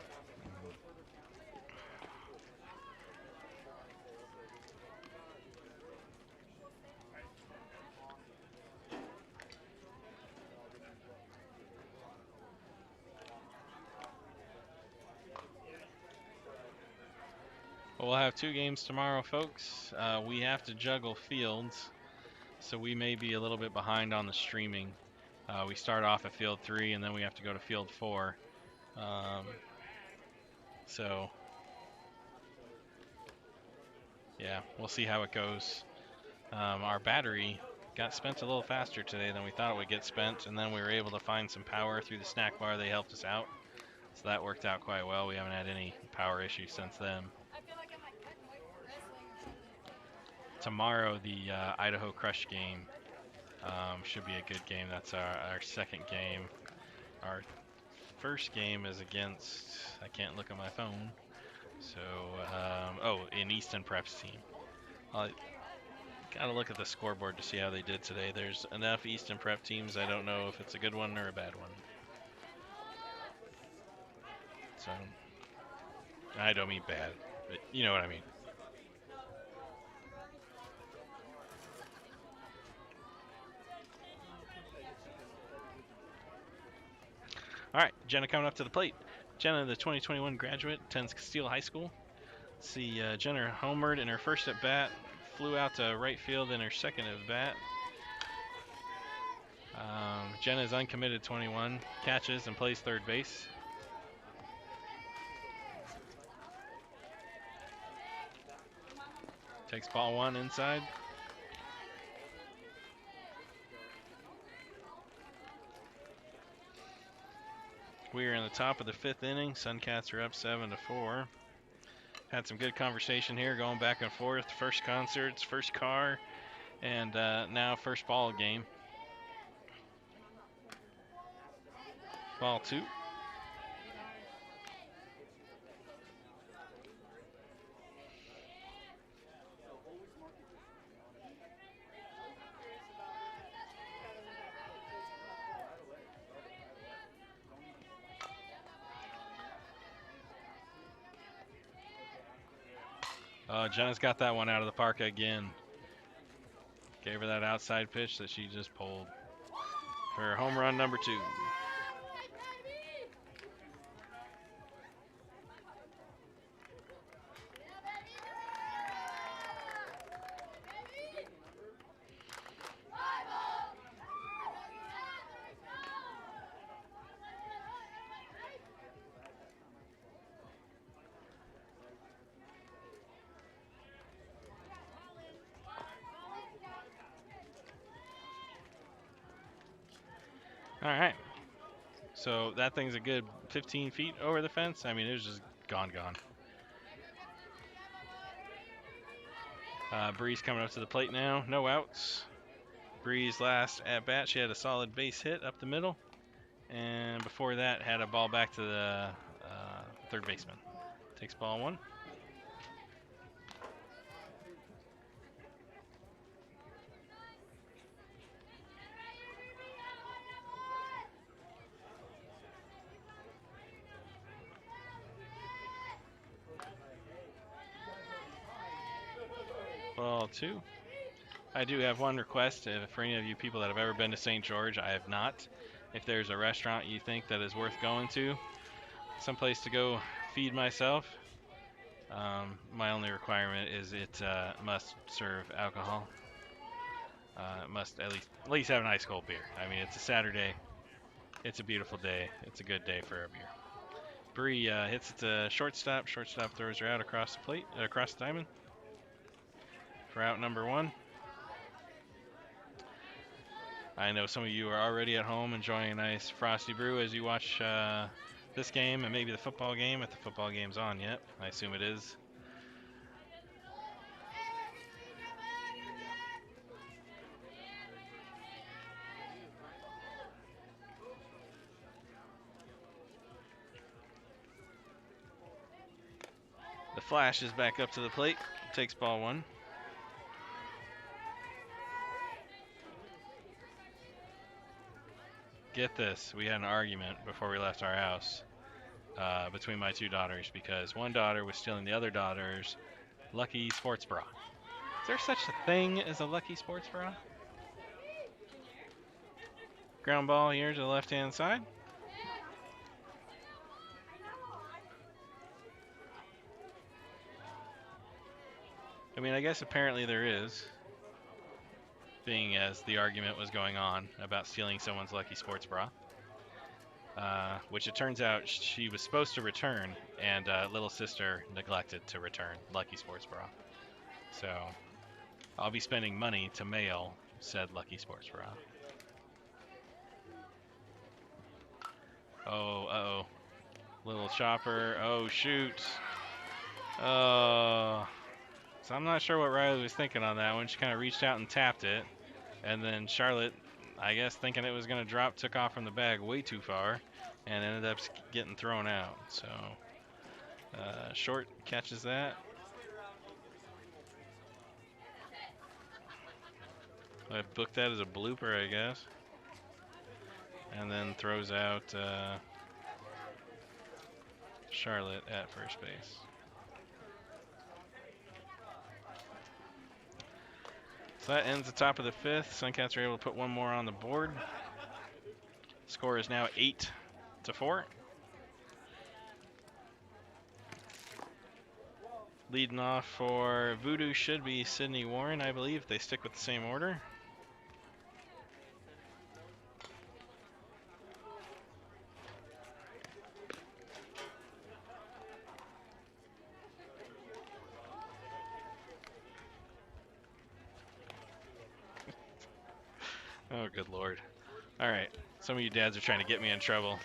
We'll have 2 games tomorrow, folks. We have to juggle fields, so we may be a little bit behind on the streaming. We start off at field 3, and then we have to go to field 4. So, yeah, we'll see how it goes. Our battery got spent a little faster today than we thought it would get spent, and then we were able to find some power through the snack bar. They helped us out, so that worked out quite well. We haven't had any power issues since then. Tomorrow, the Idaho Crush game should be a good game. That's our second game. Our first game is against, I can't look at my phone, so, an Easton Preps team. Gotta look at the scoreboard to see how they did today. There's enough Easton Prep teams, I don't know if it's a good one or a bad one. So, I don't mean bad, but you know what I mean. All right, Jenna coming up to the plate. Jenna, the 2021 graduate, attends Castile High School. Let's see, Jenna homered in her first at bat, flew out to right field in her second at bat. Jenna is uncommitted 21, catches and plays third base. Takes ball 1 inside. We are in the top of the 5th inning. Suncats are up 7-4. Had some good conversation here, going back and forth. First concerts, first car, and now first ball game. Ball 2. Jenna's got that one out of the park again. Gave her that outside pitch that she just pulled for home run number 2. All right. So that thing's a good 15 feet over the fence. I mean, it was just gone. Bree's coming up to the plate now. No outs. Bree's last at bat, she had a solid base hit up the middle. And before that, had a ball back to the third baseman. Takes ball 1. Ball 2. I do have one request for any of you people that have ever been to St. George. I have not. If there's a restaurant you think that is worth going to, someplace to go feed myself, my only requirement is it must serve alcohol. It must at least have an ice cold beer. I mean, it's a Saturday. It's a beautiful day. It's a good day for a beer. Bree hits it to shortstop. Shortstop throws her out across the plate, across the diamond for out number 1. I know some of you are already at home enjoying a nice frosty brew as you watch this game and maybe the football game, if the football game's on yet. I assume it is. The Flash is back up to the plate, takes ball 1. Get this, we had an argument before we left our house between my 2 daughters because one daughter was stealing the other daughter's Lucky Sports Bra. Is there such a thing as a Lucky Sports Bra? Ground ball here to the left-hand side. I mean, I guess apparently there is, being as the argument was going on about stealing someone's Lucky Sports Bra, which it turns out she was supposed to return, and little sister neglected to return Lucky Sports Bra. So I'll be spending money to mail said Lucky Sports Bra. Oh, uh-oh. Little chopper. Oh, shoot. Oh. So I'm not sure what Riley was thinking on that one. She kind of reached out and tapped it. And then Charlotte, I guess thinking it was going to drop, took off from the bag way too far and ended up getting thrown out. So short catches that. I booked that as a blooper, I guess. And then throws out Charlotte at first base. So that ends the top of the 5th. Suncats are able to put one more on the board. Score is now 8-4. Leading off for Voodoo should be Sydney Warren, I believe. They stick with the same order. Oh, good Lord. All right. Some of you dads are trying to get me in trouble.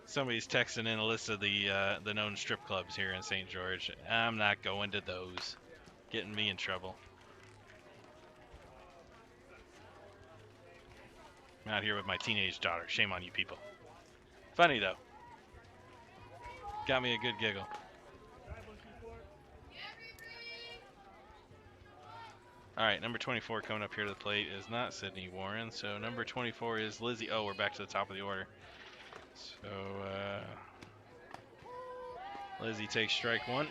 Somebody's texting in a list of the known strip clubs here in St. George. I'm not going to those. Getting me in trouble. I'm out here with my teenage daughter. Shame on you people. Funny, though. Got me a good giggle. All right, number 24 coming up here to the plate is not Sydney Warren. So number 24 is Lizzie. Oh, we're back to the top of the order. So Lizzie takes strike 1.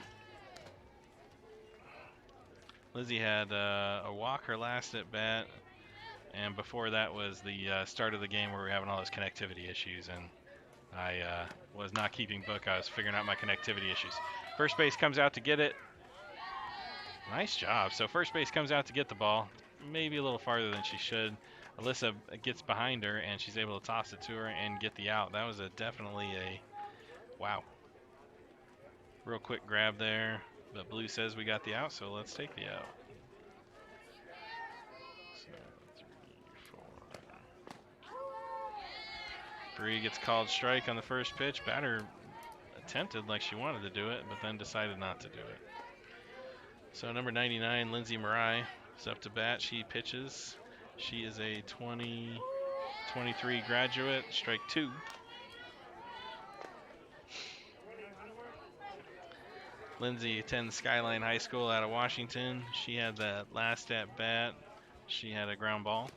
Lizzie had a walk her last at bat, and before that was the start of the game where we were having all those connectivity issues, and I was not keeping book. I was figuring out my connectivity issues. First base comes out to get it. Nice job. So first base comes out to get the ball, maybe a little farther than she should. Alyssa gets behind her, and she's able to toss it to her and get the out. That was definitely a wow. Real quick grab there, but Blue says we got the out, so let's take the out. So 3, 4. Bree gets called strike on the first pitch. Batter attempted like she wanted to do it, but then decided not to do it. So number 99, Lindsay Marai, is up to bat. She pitches. She is a 2023 graduate, strike 2. Lindsay attends Skyline High School out of Washington. She had that last at bat. She had a ground ball.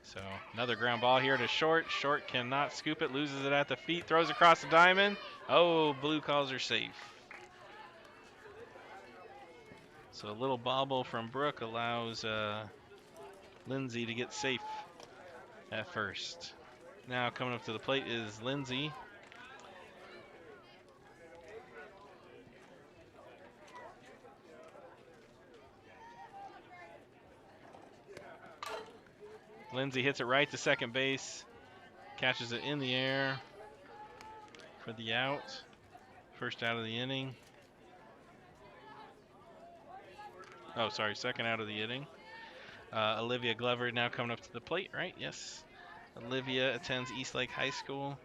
So another ground ball here to short. Short cannot scoop it, loses it at the feet, throws across the diamond. Oh, Blue calls her safe. So a little bobble from Brooke allows Lindsay to get safe at first. Now coming up to the plate is Lindsay. Lindsay hits it right to second base, catches it in the air for the out. First out of the inning. Oh, sorry, second out of the inning. Olivia Glover now coming up to the plate, right? Yes. Olivia attends Eastlake High School.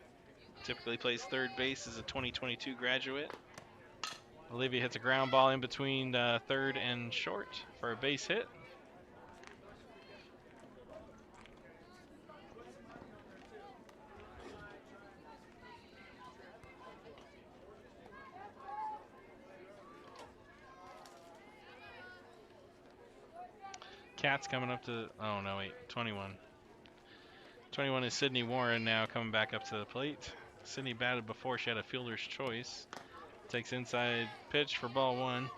Typically plays third base, is a 2022 graduate. Olivia hits a ground ball in between third and short for a base hit. Cats coming up to, oh no, wait, 21. 21 is Sydney Warren now coming back up to the plate. Sydney batted before, she had a fielder's choice. Takes inside pitch for ball 1.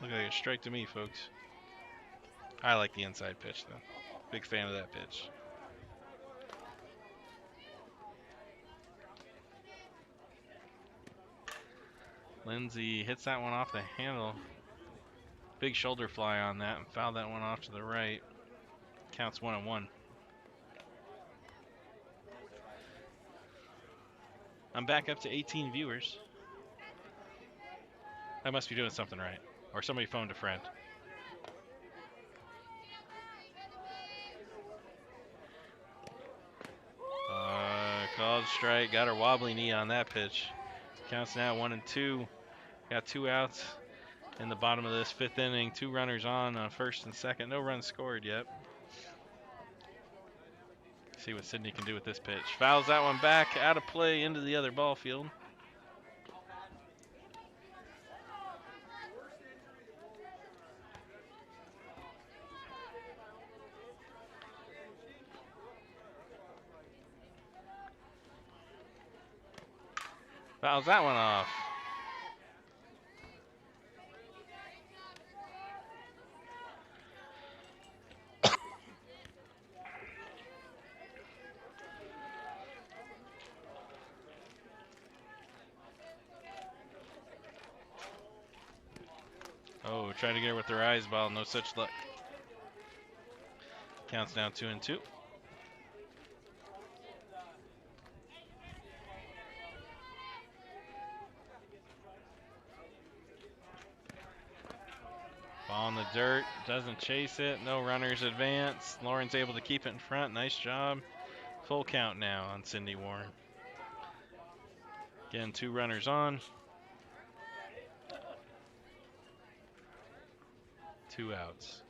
Look like a strike to me, folks. I like the inside pitch though. Big fan of that pitch. Lindsay hits that one off the handle. Big shoulder fly on that and fouled that one off to the right. Counts 1-1. I'm back up to 18 viewers. I must be doing something right. Or somebody phoned a friend. Called strike. Got her wobbly knee on that pitch. Counts now 1-2. Got 2 outs in the bottom of this 5th inning. 2 runners on first and second. No runs scored yet. See what Sydney can do with this pitch. Fouls that one back, out of play, into the other ball field. Fouls that one off. Oh, trying to get her with their eyes ball, no such luck. Counts now 2-2. Ball in the dirt, doesn't chase it, no runners advance. Lauren's able to keep it in front, nice job. Full count now on Cindy Warren. Again, 2 runners on. 2 outs.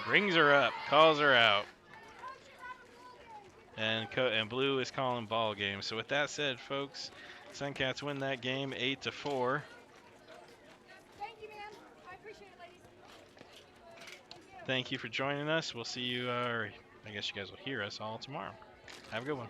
Brings her up, calls her out. And Blue is calling ball game. So with that said, folks, Suncats win that game 8-4. Thank you, man. I appreciate it, ladies. Thank you for joining us. We'll see you, I guess you guys will hear us all tomorrow. Have a good one.